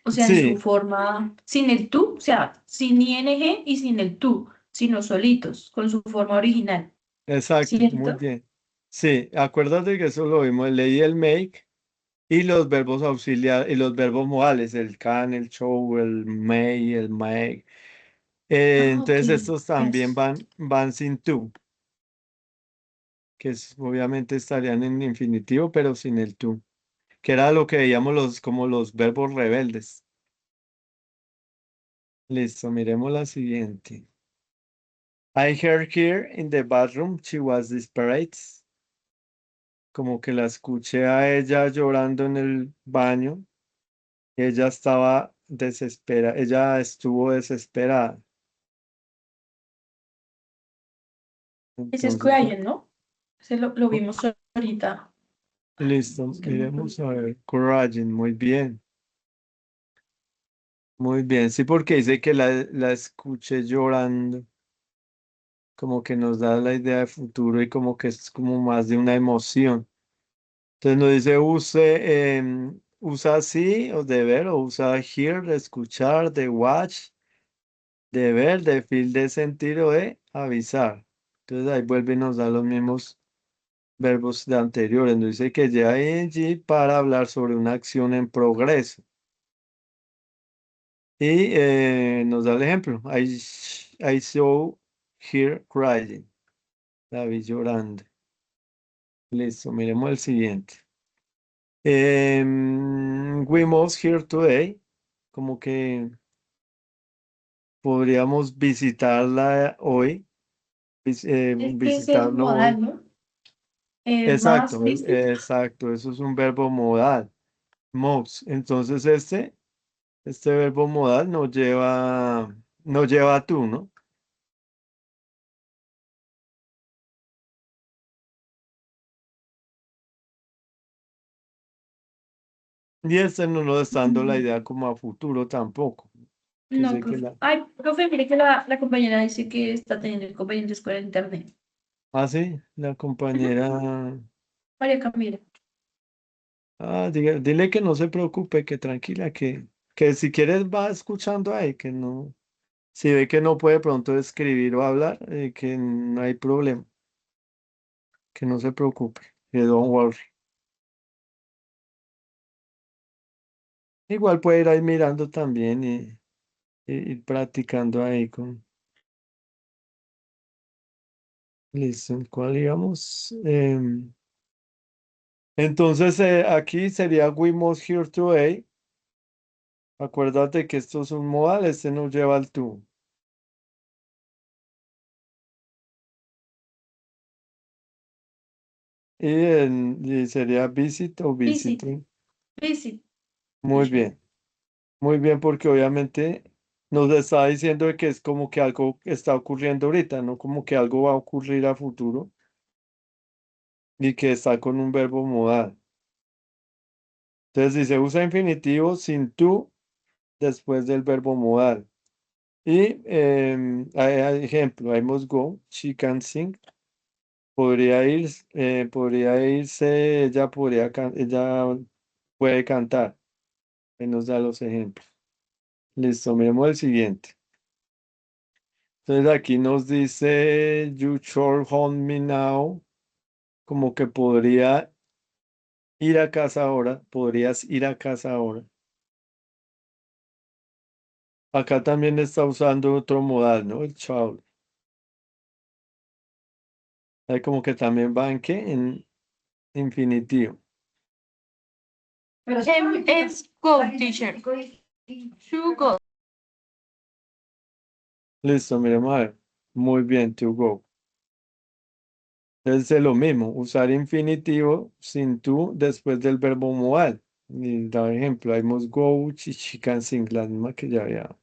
O sea, en su Sí, forma, sin el tú, o sea, sin ing y sin el tú, sino solitos, con su forma original, exacto, muy ¿cierto? bien. Sí, acuérdate que eso lo vimos, el ley y el make, y los verbos auxiliares, y los verbos modales, el can, el show, el may, el make. Ah, ok. Entonces estos también Yes. van sin tú, obviamente estarían en infinitivo, pero sin el tú, que era lo que veíamos como los verbos rebeldes. Listo, miremos la siguiente. I heard her in the bathroom, she was desperate. Como que la escuché a ella llorando en el baño. Ella estaba desesperada, ella estuvo desesperada. Ese es Entonces, Crying, ¿no? Ese lo vimos ahorita. listo, Es que no me acuerdo. miremos a ver. Couraging, muy bien, muy bien. Sí, porque dice que la escuché llorando, como que nos da la idea de futuro y como que es como más de una emoción. Entonces nos dice usa así o de ver o usa hear de escuchar, de watch, de ver, de feel de sentir o de avisar. Entonces ahí vuelve y nos da los mismos verbos de anteriores. Nos dice que lleva ing para hablar sobre una acción en progreso. Y nos da el ejemplo. I saw her crying. La vi llorando. Listo, miremos el siguiente. We must here today. Como que podríamos visitarla hoy. Este es el Visitarlo hoy. modal, ¿no? Más Exacto, visit. exacto. Eso es un verbo modal. Must. Entonces este verbo modal no lleva tú, ¿no? Y este no nos está dando la idea como a futuro tampoco. Que No, sé que profe. la. Ay, profe, mire que la compañera dice que está teniendo inconvenientes con el internet. Ah, sí, la Ujú. compañera. María Camila. Ah, dile que no se preocupe, que tranquila, que si quieres va escuchando ahí, que no. Si ve que no puede pronto escribir o hablar, que no hay problema, que no se preocupe, que don't worry. Igual puede ir ahí mirando también y ir practicando ahí con. Listo, ¿cuál íbamos? Entonces aquí sería we must here today. Acuérdate que esto es un modal, este no lleva el to. Y sería visit o Visit, visiting. visit, Muy teacher. bien, muy bien, porque obviamente nos está diciendo de que es como que algo está ocurriendo ahorita, no como que algo va a ocurrir a futuro y que está con un verbo modal. Entonces dice usa infinitivo sin to después del verbo modal. Y hay ejemplo, I must go, she can sing. Podría irse, ella puede cantar. Ahí nos da los ejemplos. Listo, miremos el siguiente. Entonces aquí nos dice, you should home me now, como que podría ir a casa ahora, podrías ir a casa ahora. Acá también está usando otro modal, ¿no? El should. Ahí como que también va en qué? En infinitivo. Es go, teacher. To go. Listo, miremos a ver. Muy bien, to go. Es lo mismo, usar infinitivo sin to después del verbo modal. Y da ejemplo, I must go, she can sing, la misma que ya había.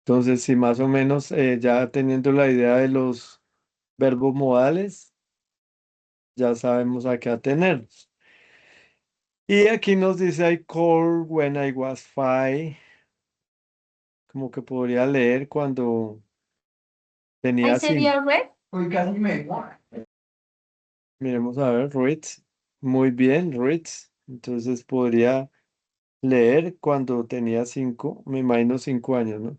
Entonces, si más o menos ya teniendo la idea de los verbos modales, ya sabemos a qué atenernos. Y aquí nos dice I called when I was five, como que podría leer cuando Ahí tenía cinco. sería red. Miremos a ver, read. Muy bien, read. Entonces podría leer cuando tenía 5, me imagino 5 años, ¿no?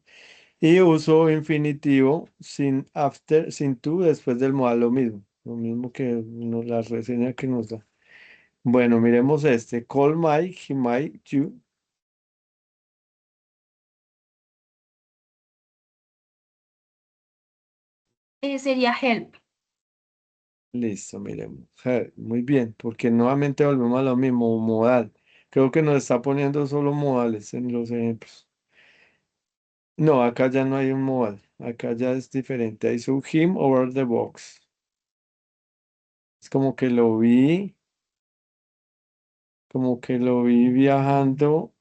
Y uso infinitivo sin after, sin to, después del modal lo mismo que la reseña que nos da. Bueno, miremos este. Call Mike, he might, you. Sería help. Listo, miremos. Muy bien, porque nuevamente volvemos a lo mismo, modal. Creo que nos está poniendo solo modales en los ejemplos. No, acá ya no hay un modal. Acá ya es diferente. I saw him over the box. Es como que lo vi viajando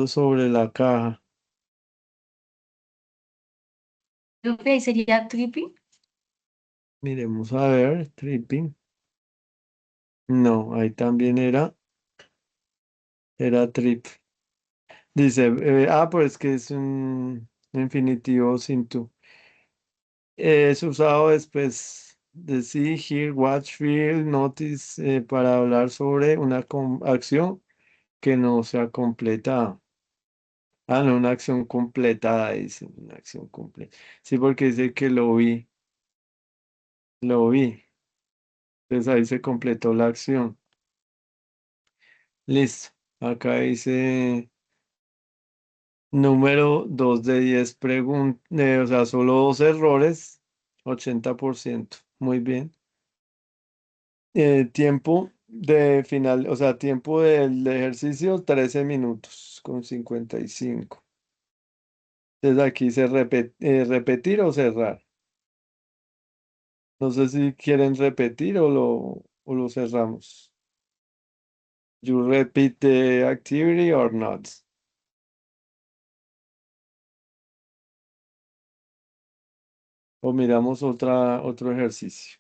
sobre la caja. Creo que ahí sería tripping. Miremos a ver, tripping. No, ahí también era trip. Dice, pues que es un infinitivo sin tú. Es usado después de see, hear, watch, feel, notice para hablar sobre una acción que no sea completada. Ah, no, una acción completada, dice, una acción completa. Sí, porque dice que lo vi. Entonces ahí se completó la acción. Listo. Acá dice número 2 de 10 preguntas, o sea, solo 2 errores, 80%. Muy bien. Tiempo de final, o sea, tiempo del ejercicio, 13 minutos con 55. Entonces aquí dice repetir o cerrar. No sé si quieren repetir o lo cerramos. You repeat the activity or not. O miramos otro ejercicio.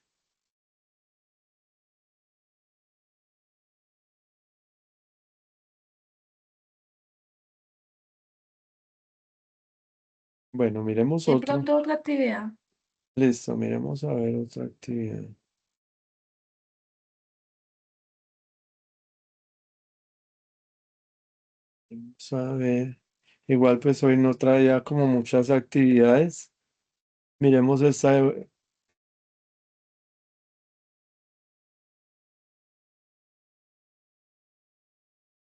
Bueno, miremos De otro. pronto otra actividad. Listo, miremos a ver otra actividad. Vamos a ver. Igual pues hoy no traía como muchas actividades. Miremos esta.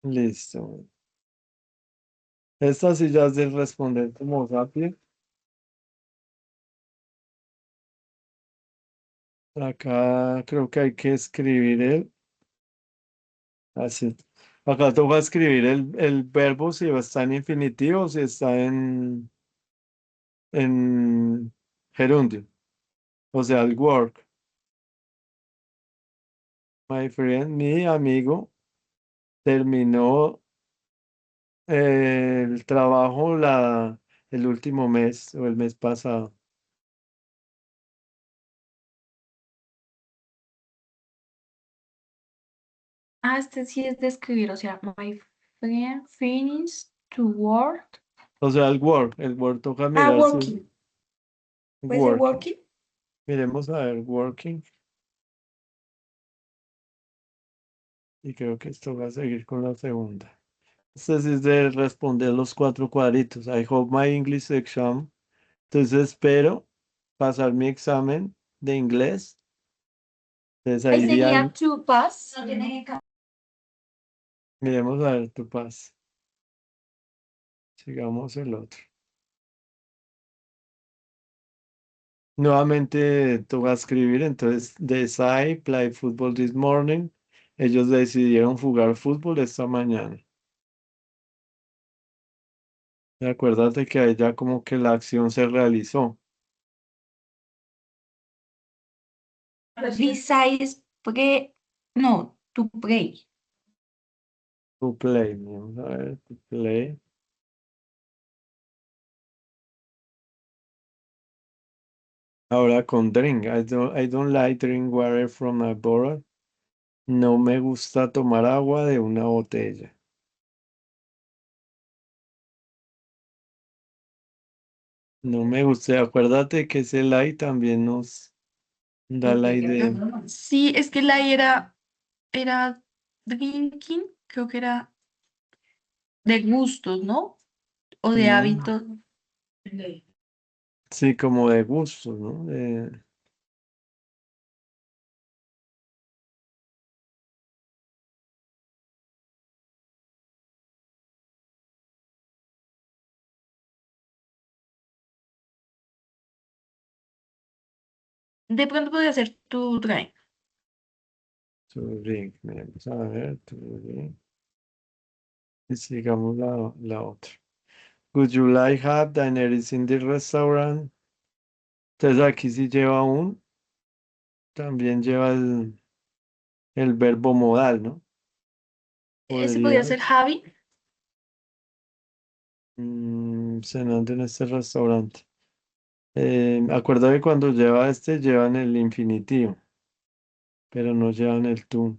Listo. Esta sí ya es de responder como rápido. Acá creo que hay que escribir así. Acá toca escribir el verbo si está en infinitivo, si está en gerundio. O sea, el work. My friend, mi amigo, terminó el trabajo el último mes o el mes pasado. Ah, este sí es de escribir, o sea, my friend finished to work. O sea, el work toca Ah, mirar si working. ¿Puede ser working. working? Miremos a ver, working. Y creo que esto va a seguir con la segunda. Este sí es de responder los 4 cuadritos. I hope my English exam. Entonces espero pasar mi examen de inglés. Entonces Ahí ahí sería irían, to pass. miremos a ver tu paz. Sigamos el otro. Nuevamente toca escribir, entonces, yes, I play football this morning. Ellos decidieron jugar fútbol esta mañana. Y acuérdate que ahí ya como que la acción se realizó. Besides pray, no, to pray. To play, vamos a ver, to play. Ahora con drink. I don't like drink water from a bottle. No me gusta tomar agua de una botella. No me gusta. Acuérdate que ese like también nos da la idea. Sí, es que era drinking, creo que era de gustos, ¿no? O de Mm, hábitos. sí, como de gusto, ¿no? De pronto podría ser tu drink. To drink. Vamos a ver, to drink. Y sigamos la otra. Would you like have dinner in the restaurant? Entonces aquí sí lleva también lleva el verbo modal, ¿no? Ese podría ser Podrías, Javi. cenando en este restaurante. Acuerda que cuando lleva llevan el infinitivo, pero no llevan el tú.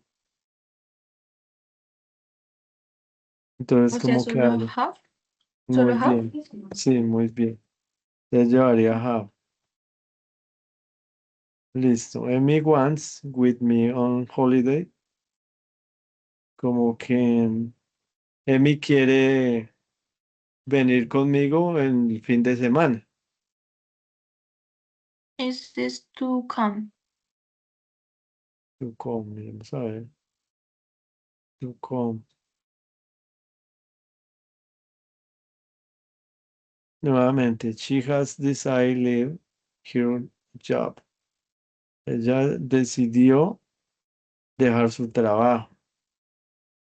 Entonces, O sea, ¿cómo solo quedaría? have. Muy Solo have. bien. Sí, muy bien. Entonces llevaría have. Listo. Emmy wants with me on holiday. Como que Emmy quiere venir conmigo el fin de semana. Este es to come. To come, vamos a ver. To come. Nuevamente, she has decided leave her job. Ella decidió dejar su trabajo.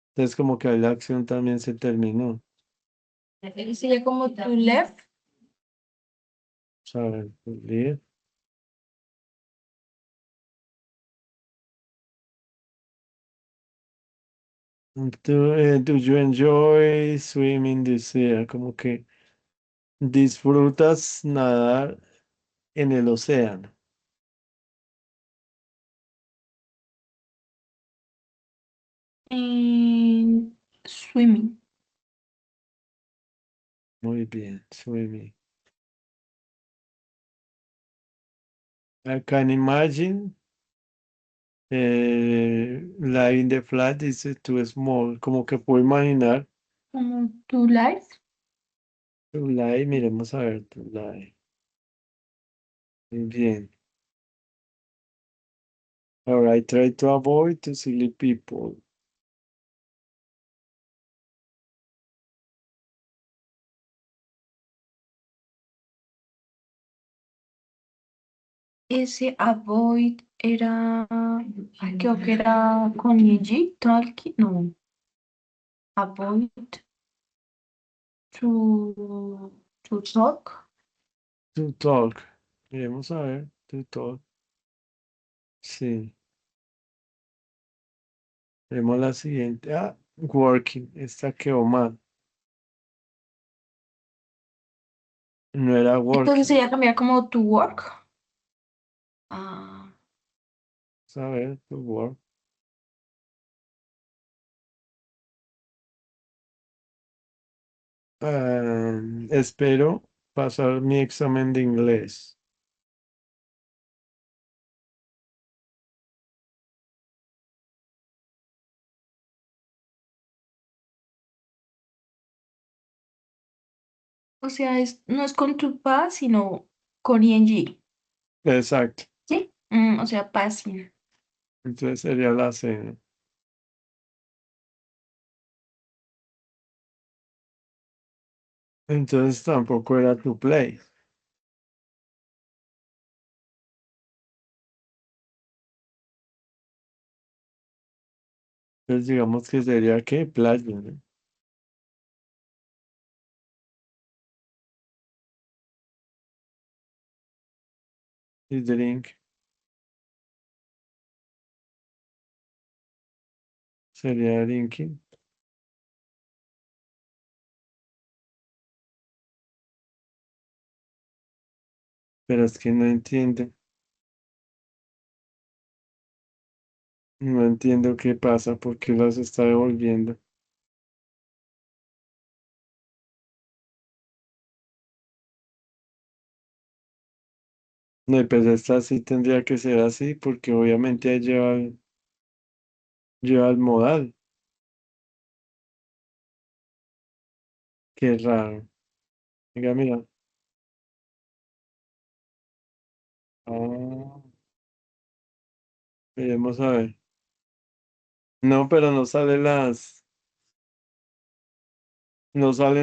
Entonces, como que ahí la acción también se terminó. Y sería como to left. Vamos a ver, leave. Do you enjoy swimming this year? Como que disfrutas nadar en el océano. En swimming. Muy bien, swimming. I can imagine lying the flat is too small. Como que puedo imaginar. Como to life. To lie, miremos a ver, to lie. Muy bien. All right, try to avoid to silly people. Ese avoid era, ay, creo que era con ing, talking, no, avoid to talk. To talk. Miremos a ver, to talk. Sí. Vemos la siguiente. Ah, working. Esta quedó mal. No era Entonces working. sería cambiar como to work. Ah, Vamos a ver, to work. Espero pasar mi examen de inglés. o sea, no es con to pass, sino con ing. Exacto. ¿Sí? O sea, passing. Entonces sería la C, ¿no? Entonces tampoco era to play. Entonces digamos que sería ¿qué? Playa, ¿no? Y drink sería drinking. Pero es que no entiendo. No entiendo qué pasa, por qué los está devolviendo. No, y pues esta sí tendría que ser así, porque obviamente ahí lleva el modal. Qué raro. Venga, mira. Ah, veremos a ver. No, pero no salen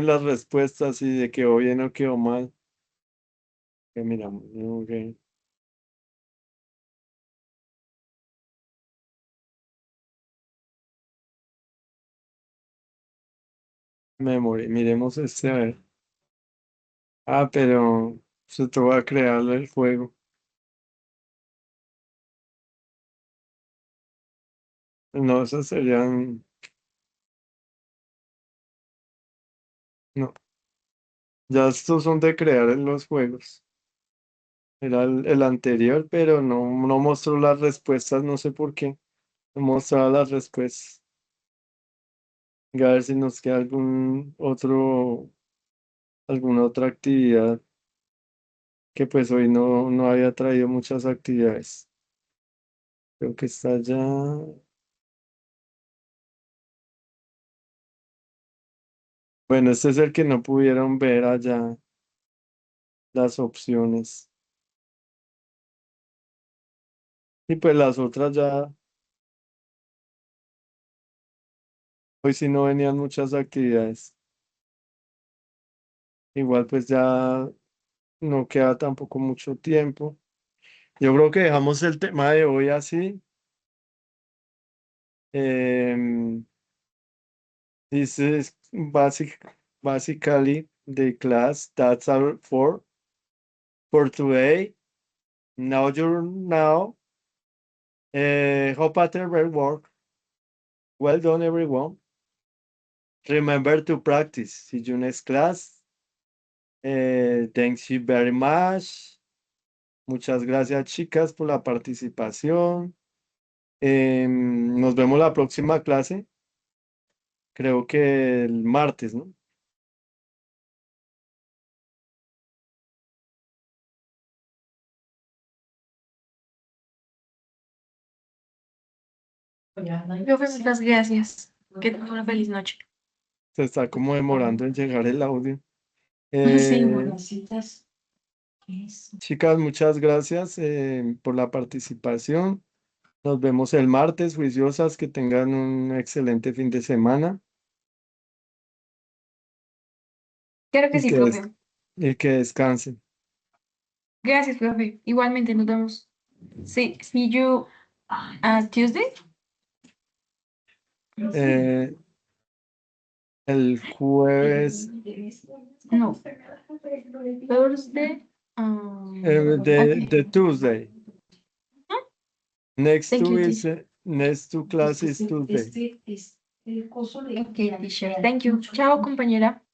las respuestas y de quedó bien o quedó mal. Que miramos. Ok. Memory. Miremos este a ver. Ah, pero se te va a crear el juego. No, esas serían. No, ya estos son de crear en los juegos. Era el anterior, pero no mostró las respuestas, no sé por qué. No mostraba las respuestas. A ver si nos queda alguna otra actividad que pues hoy no había traído muchas actividades. Creo que está ya. Bueno, este es el que no pudieron ver allá las opciones. Y pues las otras ya, hoy sí no venían muchas actividades. Igual pues ya no queda tampoco mucho tiempo. Yo creo que dejamos el tema de hoy así. Em, this is basically the class. That's all for today. Now you know. Hope at your work. Well done, everyone. Remember to practice. See you next class. Thanks you very much. Muchas gracias, chicas, por la participación. Nos vemos la próxima clase. Creo que el martes, ¿no? Profe, muchas gracias. Que tenga una feliz noche. Se está como demorando en llegar el audio. Sí, Eh, buenasitas. chicas, muchas gracias por la participación. Nos vemos el martes, juiciosas, que tengan un excelente fin de semana Claro que y sí, profe. y que descansen. Gracias, profe. Igualmente, nos vemos. Sí, see you Tuesday. Eh, el jueves, No, Thursday. the Okay. Tuesday. Thank you, teacher. Next to class is Tuesday. Okay, teacher. Thank you. Chao, compañera.